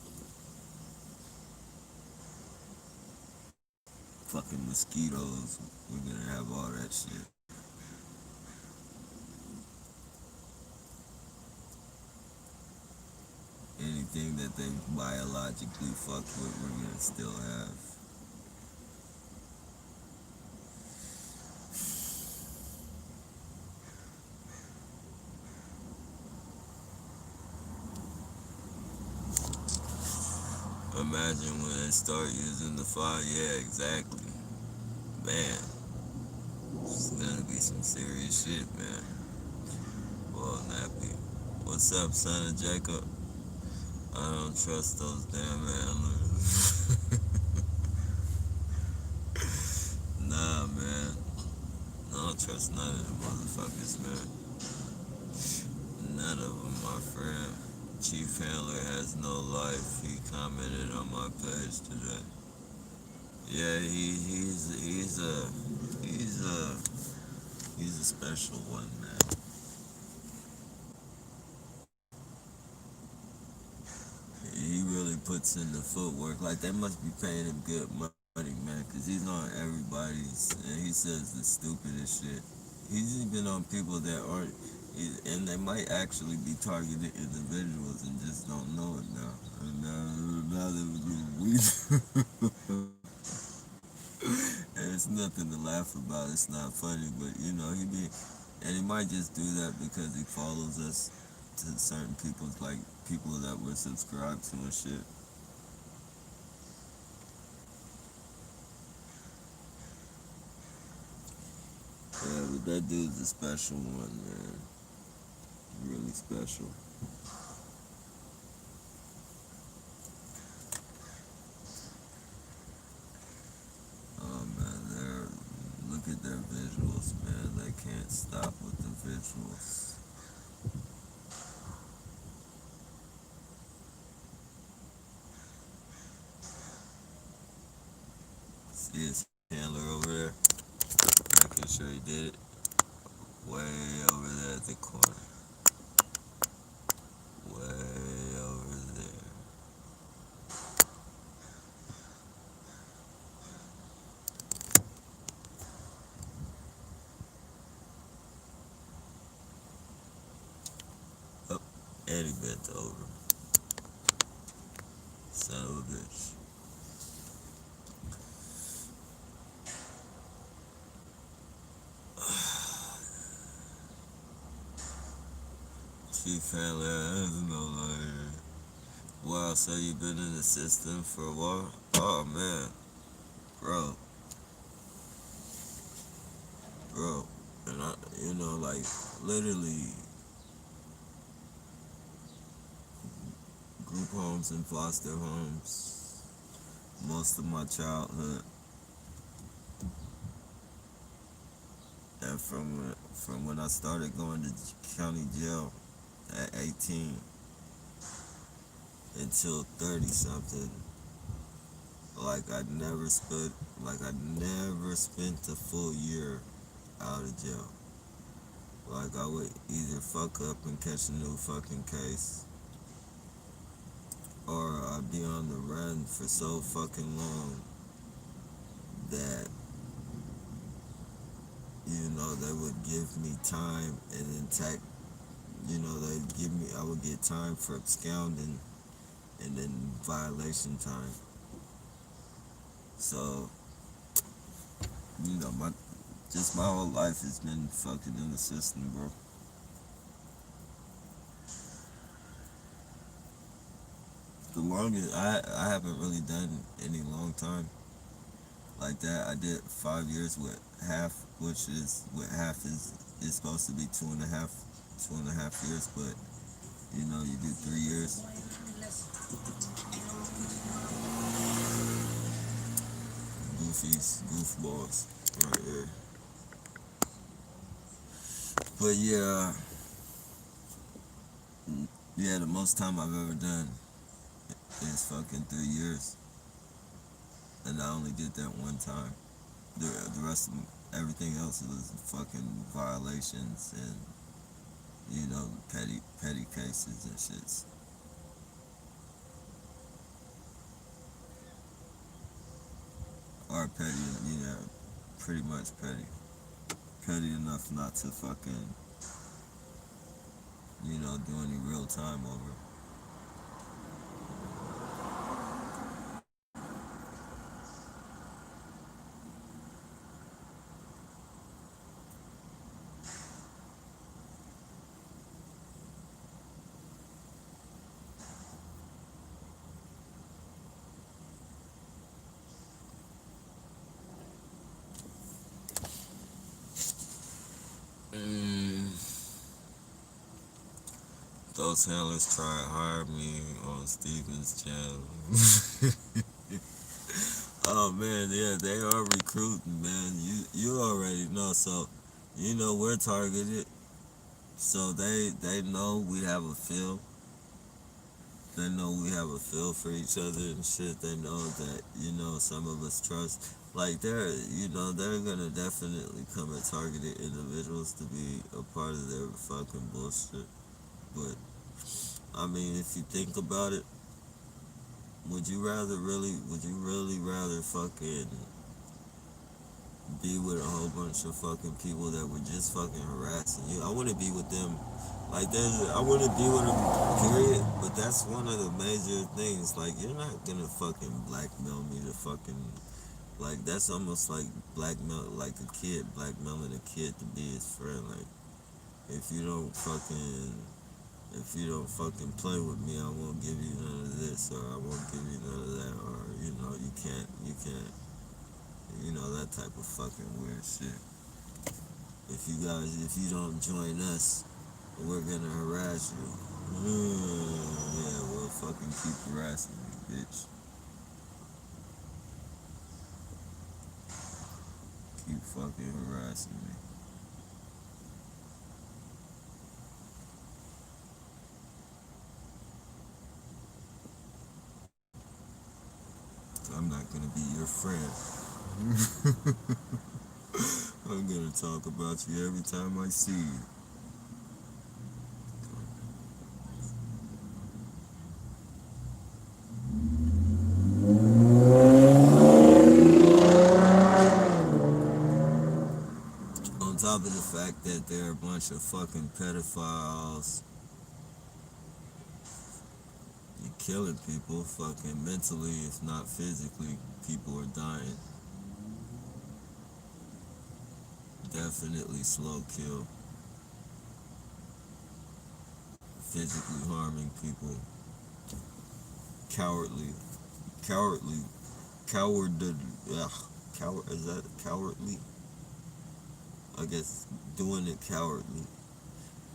fucking mosquitoes. We're gonna have all that shit. Anything that they biologically fuck with, we're gonna still have. Imagine when they start using the fire. Yeah, exactly. Man, it's gonna be some serious shit, man. Well, nappy. What's up, son of Jacob? I don't trust those damn antlers. Nah, man. I don't trust none of them motherfuckers, man. None of them, my friend. Chief Handler has no life. He commented on my page today. Yeah, he's a he's a special one, man. He really puts in the footwork. Like they must be paying him good money, man, because he's on everybody's, and he says the stupidest shit. He's even on people that aren't, and they might actually be targeted individuals and just don't know it now. And now we, and it's nothing to laugh about. It's not funny, but you know and he might just do that because he follows us to certain people's, like people that we're subscribed to and shit. Yeah, but that dude's a special one, man. Really special. at their visuals, man. They can't stop with the visuals. See his handler over there, making sure he did it. Way over there at the corner. Way over there. Oh, and he bent over. Son of a bitch. Chief handler has no life. Wow, so you've been in the system for a while? Oh man, bro, bro, and like literally, group homes and foster homes. Most of my childhood, and from when I started going to county jail at 18 until 30 something, I never spent a full year out of jail. Like I would either fuck up and catch a new fucking case, or I'd be on the run for so fucking long that they would give me time and then I would get time for absconding and then violation time. So my whole life has been fucking in the system, bro. The longest I haven't really done any long time like that. I did 5 years with half, which is what half is supposed to be 2.5 years, but you do 3 years. Goofballs, right there. But yeah, the most time I've ever done is fucking 3 years, and I only did that one time. The rest of everything else was fucking violations and petty cases and shits. Or petty, pretty much petty. Petty enough not to fucking do any real time over. Those handlers try to hire me on Steven's channel. Oh man, yeah, they are recruiting, man. You already know, so we're targeted. So they know we have a feel. They know we have a feel for each other and shit. They know that some of us trust. Like they're gonna definitely come at targeted individuals to be a part of their fucking bullshit. But I mean, if you think about it, would you really rather fucking be with a whole bunch of fucking people that were just fucking harassing you? I wouldn't be with them. I wouldn't be with them, period. But that's one of the major things. Like, you're not gonna fucking blackmail me to fucking, like, that's almost like like a kid blackmailing a kid to be his friend. Like, if you don't fucking play with me, I won't give you none of this, or I won't give you none of that, or you can't, that type of fucking weird shit. If you don't join us, we're gonna harass you. Yeah, we'll fucking keep harassing you, bitch. keep fucking harassing me. I'm not gonna be your friend. I'm gonna talk about you every time I see you. On top of the fact that they're a bunch of fucking pedophiles, you're killing people, fucking mentally, if not physically, people are dying. Definitely slow kill. Physically harming people. Cowardly. Cowardly. Coward. Ugh. Coward. Is that cowardly? I guess doing it cowardly.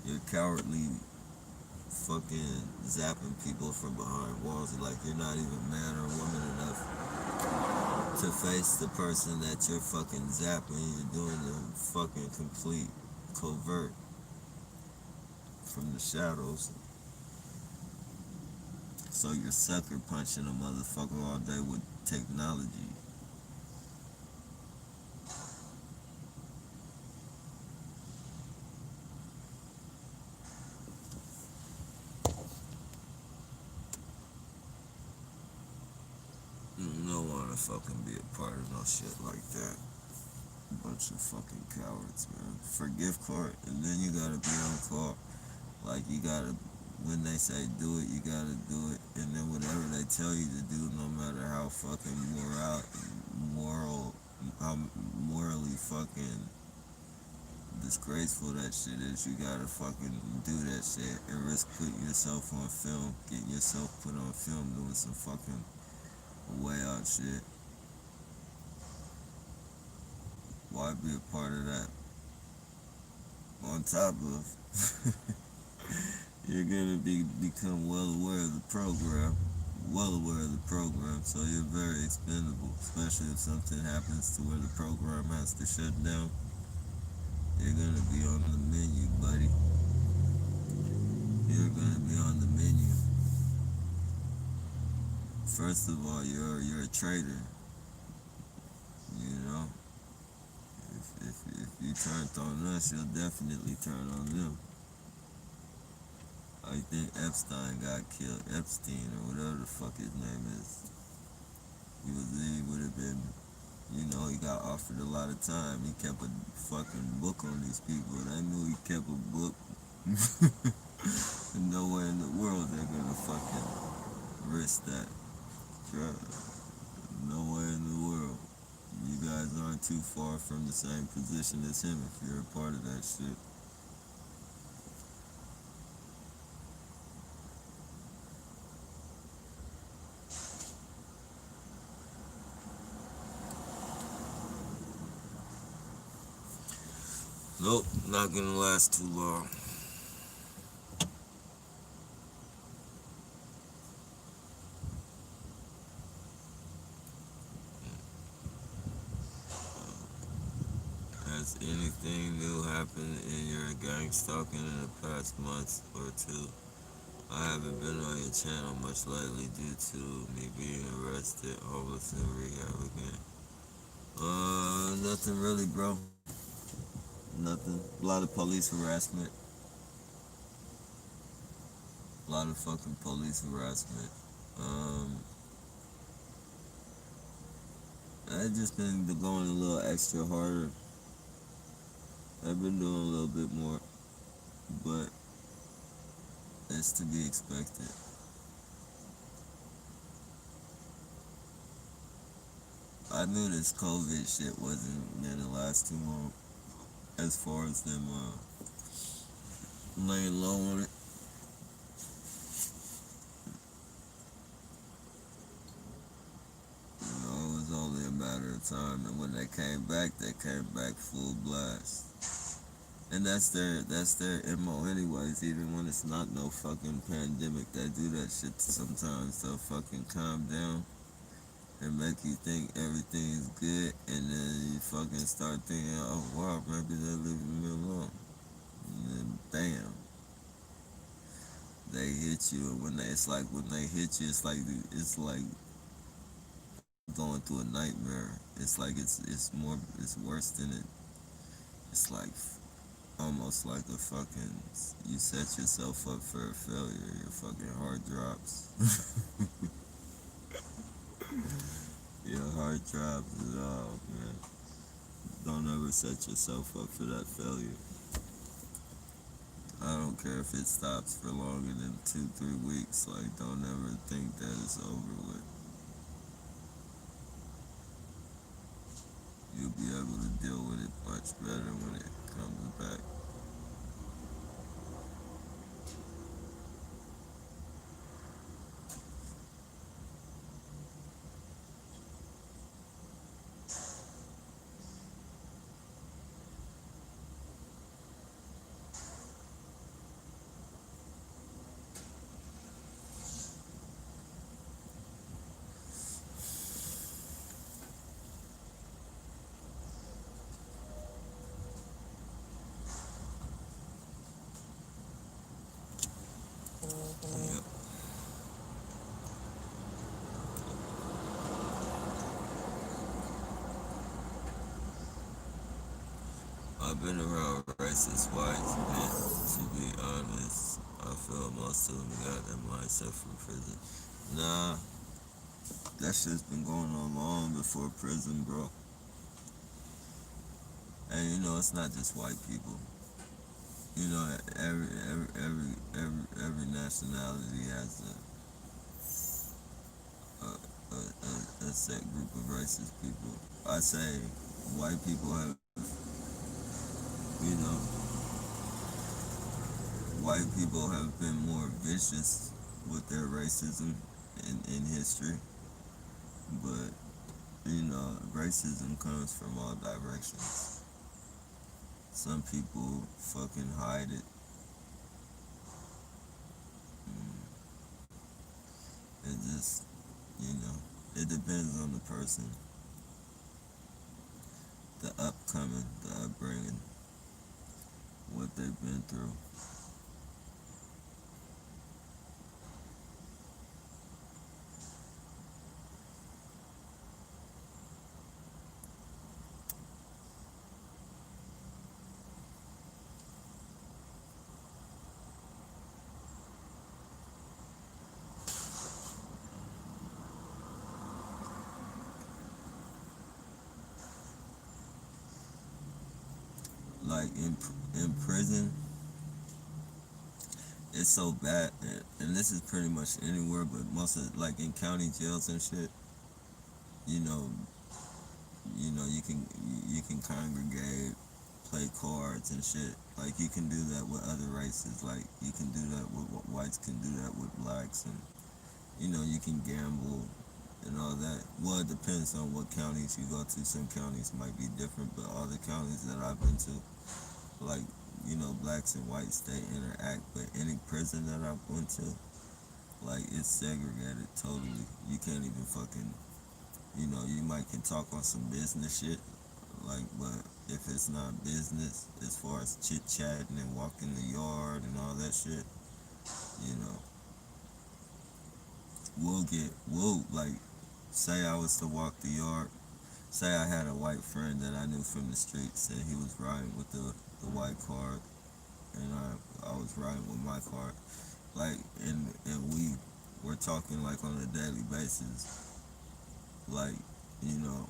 You're cowardly fucking zapping people from behind walls like you're not even man or woman enough to face the person that you're fucking zapping. You're doing the fucking complete covert from the shadows. So you're sucker punching a motherfucker all day with technology. You don't wanna fucking be a part of no shit like that. Bunch of fucking cowards, man. For gift card, and then you gotta be on call. Like you gotta, when they say do it, you gotta do it, and then whatever they tell you to do, no matter how fucking how morally fucking disgraceful that shit is, you gotta fucking do that shit and risk putting yourself on film, getting yourself put on film doing some fucking way out shit. Why be a part of that? On top of, you're gonna become well aware of the program, so you're very expendable, especially if something happens to where the program has to shut down. You're gonna be on the menu, buddy. You're gonna be on the menu. First of all, you're a traitor. You know, if you turned on us, you'll definitely turn on them. I think Epstein got killed. Epstein or whatever the fuck his name is. He would have been, he got offered a lot of time. He kept a fucking book on these people. They knew he kept a book. Nowhere in the world they're gonna fucking risk that. Nowhere in the world. You guys aren't too far from the same position as him if you're a part of that shit. Nope, not gonna last too long. Has anything new happened in your gang stalking in the past month or two? I haven't been on your channel much lately due to me being arrested, homeless, and rehab again. Nothing really, bro. Nothing. A lot of police harassment. A lot of fucking police harassment. I've just been going a little extra harder. I've been doing a little bit more, but it's to be expected. I knew this COVID shit wasn't gonna last too long as far as them laying low on it. It was only a matter of time, and when they came back full blast. And that's their MO anyways, even when it's not no fucking pandemic. They do that shit sometimes. They'll fucking calm down and make you think everything is good, and then you fucking start thinking, oh wow, maybe they're leaving me alone. And then bam, they hit you. And it's like when they hit you, it's like going through a nightmare. It's like it's worse than it. It's like almost like a fucking you set yourself up for a failure. Your fucking heart drops. Your heart drops at all, man. Don't ever set yourself up for that failure. I don't care if it stops for longer than 2, 3 weeks. Like, don't ever think that it's over with. You'll be able to deal with it much better when it comes back. Yep. I've been around racist whites, man. To be honest, I feel most of them got that mindset from prison. Nah, that shit's been going on long before prison, bro. And you know, it's not just white people. You know, every nationality has a set group of racist people. I say white people have, you know, white people have been more vicious with their racism in history, but you know, racism comes from all directions. Some people fucking hide it. Mm, it just, you know, it depends on the person, the upcoming, the upbringing, what they've been through. Like in prison, it's so bad, and this is pretty much anywhere, but most of like in county jails and shit. You know, you can congregate, play cards and shit. Like you can do that with other races. Like you can do that with whites can do that with blacks, and you know you can gamble and all that. Well, it depends on what counties you go to. Some counties might be different, but all the counties that I've been to, like you know, blacks and whites they interact. But any prison that I've went to, like it's segregated totally. You can't even fucking, you know, you might can talk on some business shit, like, but if it's not business, as far as chit chatting and walking the yard and all that shit, you know, we'll like, say I was to walk the yard, say I had a white friend that I knew from the streets, and he was riding with the white card, and I was riding with my card, like, and we were talking like on a daily basis, like, you know,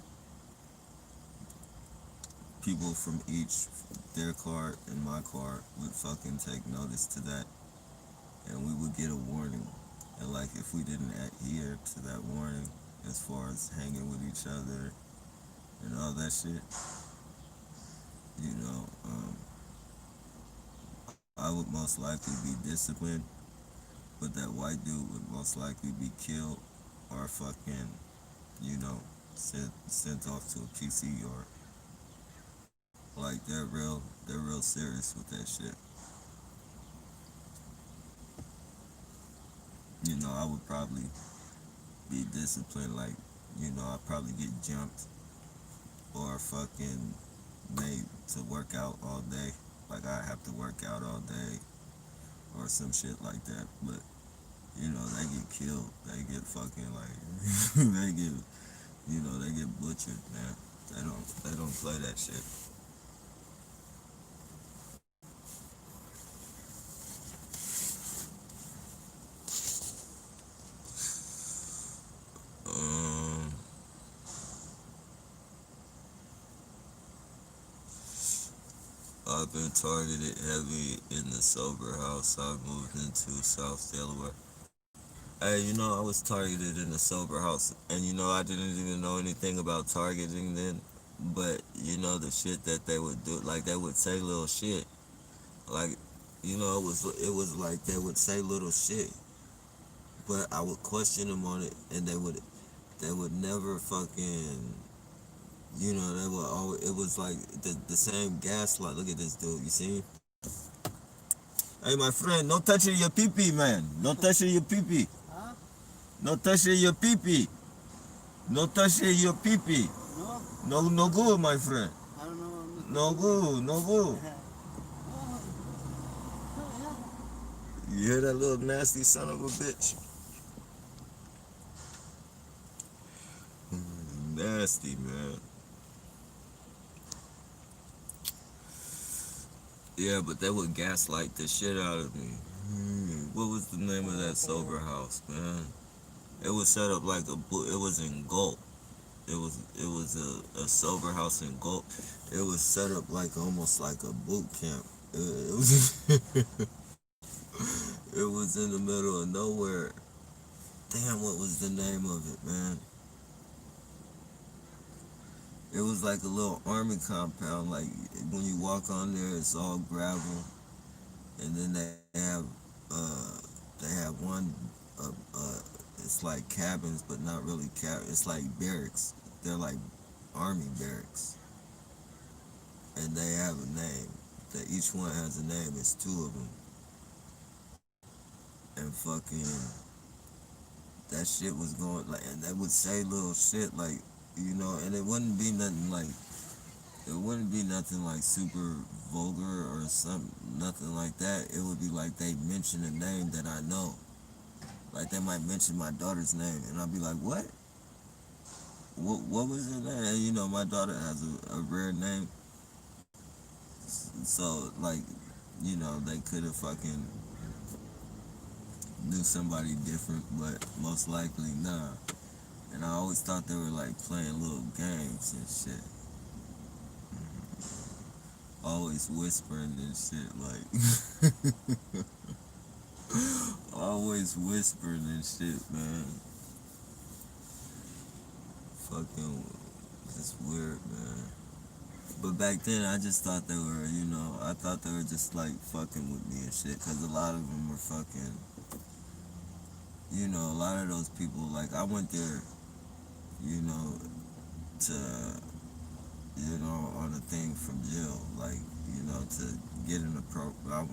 people from each their card and my card would fucking take notice to that, and we would get a warning. And like if we didn't adhere to that warning, as far as hanging with each other and all that shit, you know, I would most likely be disciplined, but that white dude would most likely be killed or fucking, you know, sent off to a PC or like they're real serious with that shit. You know, I would probably be disciplined like you know, I probably get jumped or fucking made to work out all day. Like I have to work out all day or some shit like that. But you know, they get killed. They get fucking like they get you know, they get butchered, man. They don't play that shit. Um I've been targeted heavy in the sober house I moved into South Delaware. Hey, you know, I was targeted in the sober house, and you know, I didn't even know anything about targeting then. But you know, the shit that they would do, like they would say little shit, like you know, it was like they would say little shit, but I would question them on it, and they would never fucking, you know, they would always. It was like the same gaslight. Look at this dude, you see? Hey, my friend, no touching your pee pee, man. No touching your pee pee. No touching your pee pee. No touching your pee pee. No, no good, my friend. No good, no good. You hear that little nasty son of a bitch? Nasty, man. Yeah, but they would gaslight the shit out of me. What was the name of that sober house, man? It was set up like it was in Gulp. It was a sober house in Gulp. It was set up like almost like a boot camp. It was it was in the middle of nowhere. Damn, what was the name of it, man? It was like a little army compound. Like when you walk on there, it's all gravel, and then uh, they have one. Uh, uh, it's like cabins, but not really It's like barracks. They're like army barracks, and they have a name. That each one has a name. It's two of them, and fucking that shit was going like, and they would say little shit like, you know, and it wouldn't be nothing like it wouldn't be nothing like super vulgar or nothing like that. It would be like they mention a name that I know. Like they might mention my daughter's name, and I'll be like, "What? What was her name?" And you know, my daughter has a rare name, so like, you know, they could have fucking knew somebody different, but most likely nah. And I always thought they were like playing little games and shit. Always whispering and shit, like always whispering and shit, man. Fucking, it's weird, man. But back then, I just thought they were, you know, I thought they were just like fucking with me and shit, cause a lot of them were fucking, you know, a lot of those people, like I went there, you know, to, you know, on a thing from jail, like, you know, to get in the program.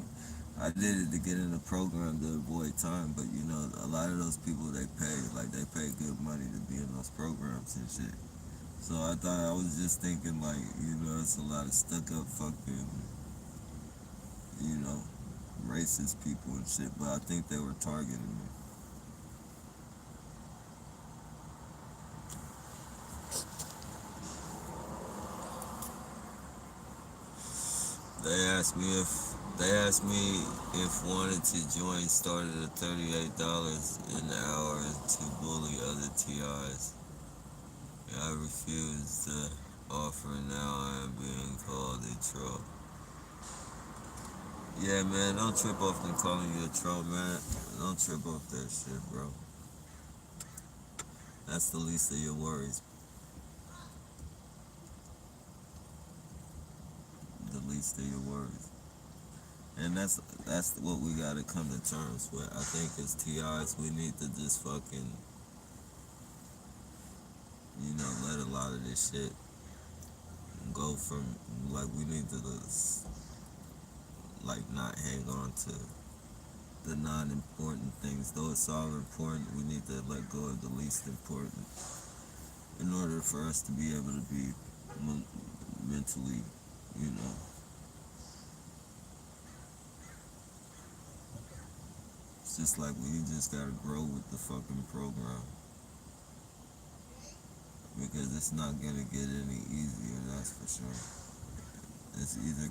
I did it to get in the program to avoid time, but you know, a lot of those people they pay good money to be in those programs and shit. So I thought I was just thinking like, you know, it's a lot of stuck up fucking, you know, racist people and shit, but I think they were targeting me. They asked me if wanted to join started at $38 an hour to bully other TIs. I refused the offer. Now I am being called a troll. Yeah, man, don't trip off them calling you a troll, man. Don't trip off that shit, bro. That's the least of your worries. The least of your worries. And that's what we gotta come to terms with. I think as TIs, we need to just fucking, you know, let a lot of this shit go from, like, we need to just, like, not hang on to the non-important things. Though it's all important, we need to let go of the least important. in order for us to be able to be mentally, you know, it's just like we just gotta grow with the fucking program because it's not gonna get any easier. That's for sure. It's either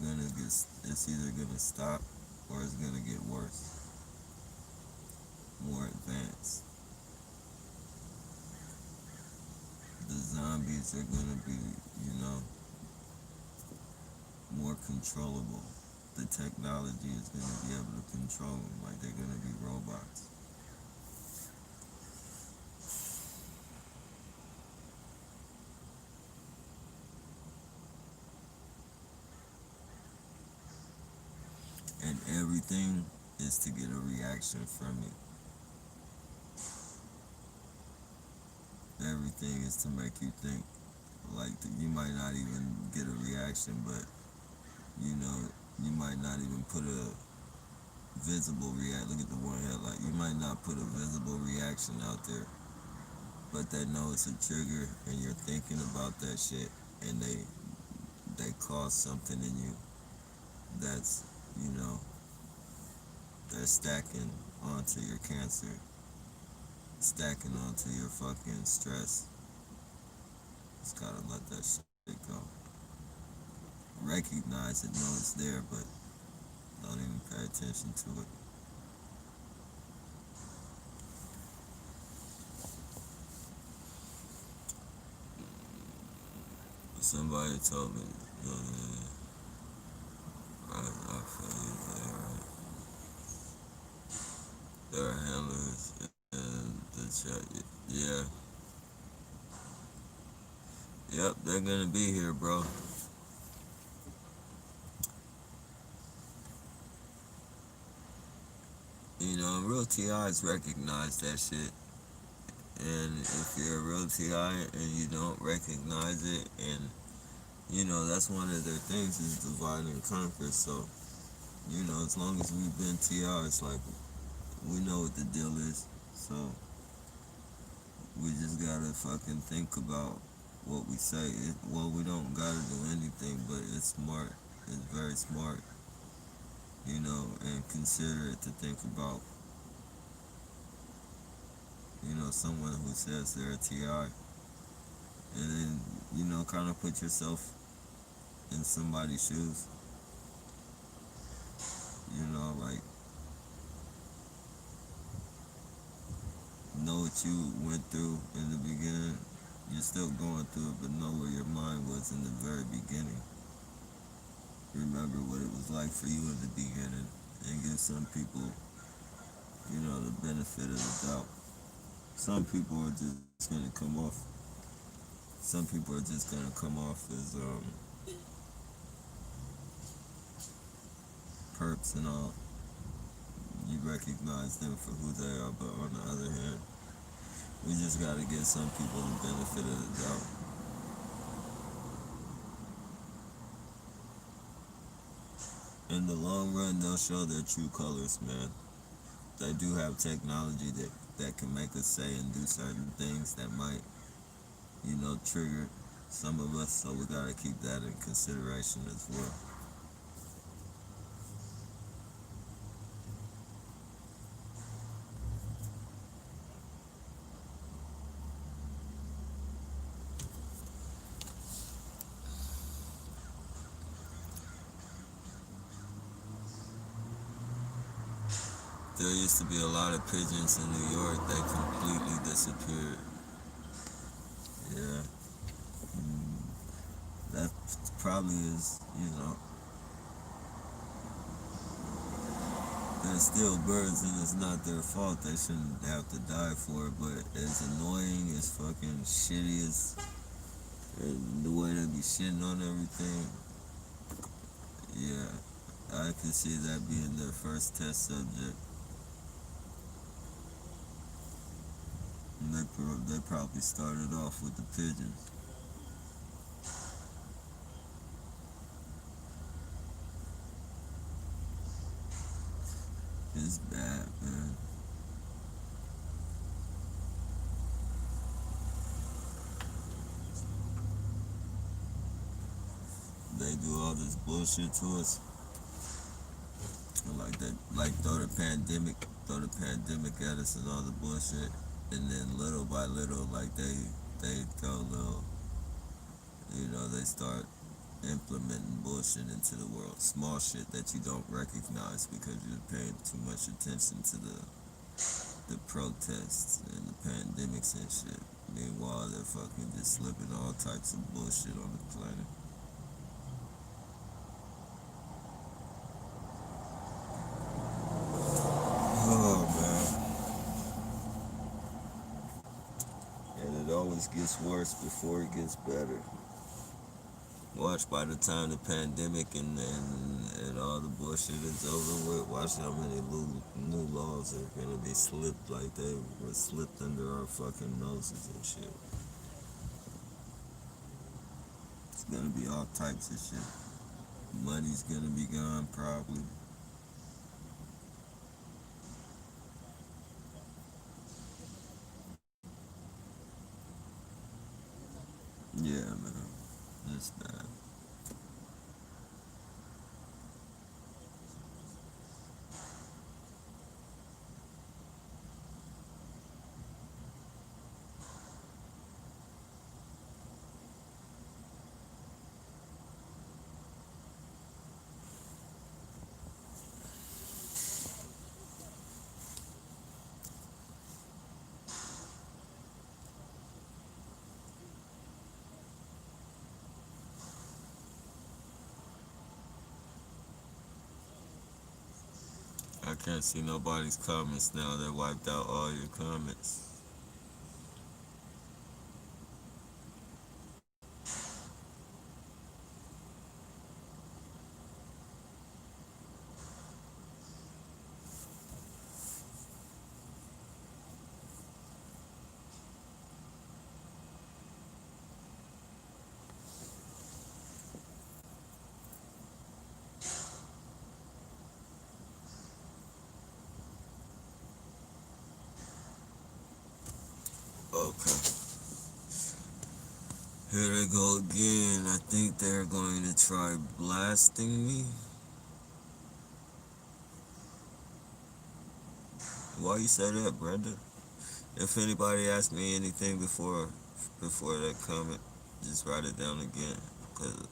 gonna stop or it's gonna get worse, more advanced. The zombies are gonna be, you know, more controllable. The technology is gonna be able to control them like they're gonna be robots. And everything is to get a reaction from it. Everything is to make you think. Like you might not even get a reaction, but you know, you might not even put a visible react. Look at the one headlight. You might not put a visible reaction out there, but they know it's a trigger, and you're thinking about that shit, and they cause something in you that's, you know, they're stacking onto your cancer, stacking onto your fucking stress. Just gotta let that shit go. Recognize it, know it's there, but don't even pay attention to it. Somebody told me, I feel you there, right? There are handlers in the chat. Yeah. Yep, they're gonna be here, bro. You know, real TIs recognize that shit. And if you're a real TI and you don't recognize it, and you know, that's one of their things is divide and conquer. So, you know, as long as we've been TIs, like, we know what the deal is. So, we just gotta fucking think about what we say. Well, we don't gotta do anything, but it's smart. It's very smart, you know, and considerate to think about, you know, someone who says they're a TI. And then, you know, kind of put yourself in somebody's shoes. You know, like, know what you went through in the beginning. You're still going through it, but know where your mind was in the very beginning. Remember what it was like for you in the beginning, and give some people, you know, the benefit of the doubt. Some people are just gonna come off. Some people are just gonna come off as perps and all. You recognize them for who they are, but on the other hand, we just gotta give some people the benefit of the doubt. In the long run, they'll show their true colors, man. They do have technology that can make us say and do certain things that might, you know, trigger some of us, so we gotta keep that in consideration as well. There used to be a lot of pigeons in New York. They completely disappeared. Yeah. That probably is, you know, they're still birds and it's not their fault. They shouldn't have to die for it, but as annoying, as fucking shitty as the way they be shitting on everything, yeah, I could see that being their first test subject. And they probably started off with the pigeons. It's bad, man. they do all this bullshit to us. Like that, like throw the pandemic at us and all the bullshit, and then little by little, like they throw little, they start implementing bullshit into the world. Small shit that you don't recognize because you're paying too much attention to the protests and the pandemics and shit. Meanwhile, they're fucking just slipping all types of bullshit on the planet. Oh man, and it always gets worse before it gets better. Watch by the time the pandemic and all the bullshit is over with, watch how many new laws are gonna be slipped like they were slipped under our fucking noses and shit. It's gonna be all types of shit. Money's gonna be gone probably. Yeah, man. It's bad. I can't see nobody's comments now. They wiped out all your comments. Okay. Here they go again. I think they're going to try blasting me. Why you say that, Brenda? If anybody asks me anything before that comment, just write it down again, cause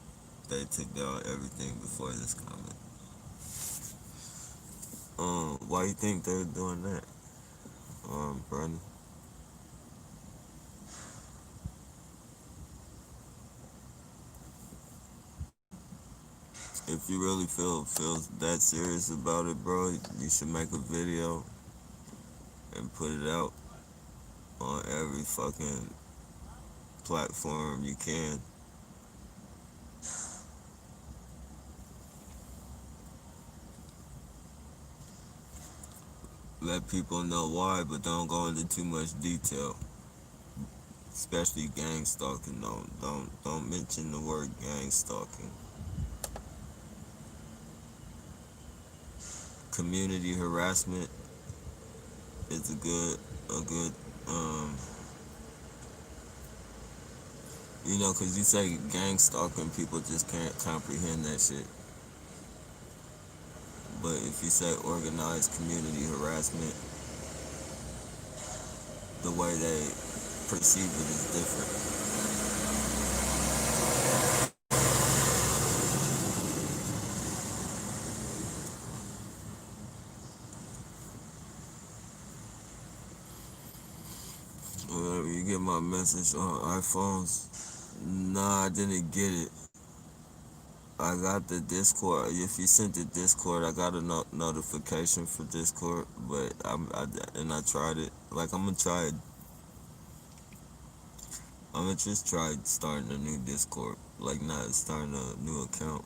they took down everything before this comment. Why you think they're doing that, Brenda? If you really feel that serious about it, bro, you should make a video and put it out on every fucking platform you can. Let people know why, but don't go into too much detail. Especially gang stalking. Don't mention the word gang stalking. Community harassment is a good um cause you say gang stalking, people just can't comprehend that shit. But if you say organized community harassment, the way they perceive it is different. You get my message on iPhones? Nah, I didn't get it. I got the Discord. If you sent the Discord, I got a notification for Discord, but I tried it. Like I'm gonna try it. I'm gonna just try starting a new Discord. Like not starting a new account.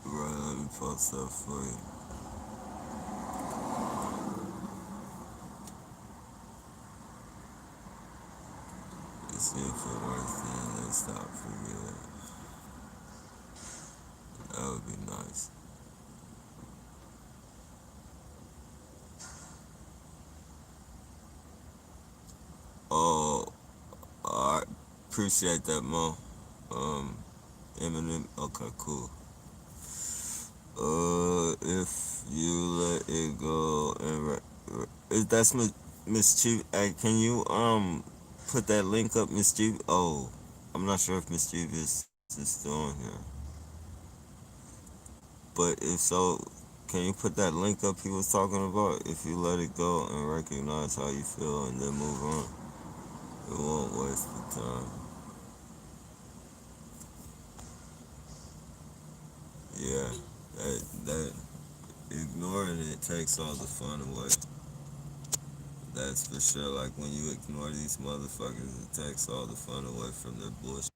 Right, let me post that for you. Let's see if it works. Then let's stop forget. That would be nice. Oh, appreciate that, Mo. Um, Eminem. Okay, cool. If you let it go and if that's Miss Chief, hey, can you put that link up, Miss Chief? Oh, I'm not sure if Miss Chief is still on here, but if so, can you put that link up he was talking about? If you let it go and recognize how you feel and then move on, it won't waste the time. Yeah, that ignoring it takes all the fun away. That's for sure. Like when you ignore these motherfuckers, it takes all the fun away from their bullshit.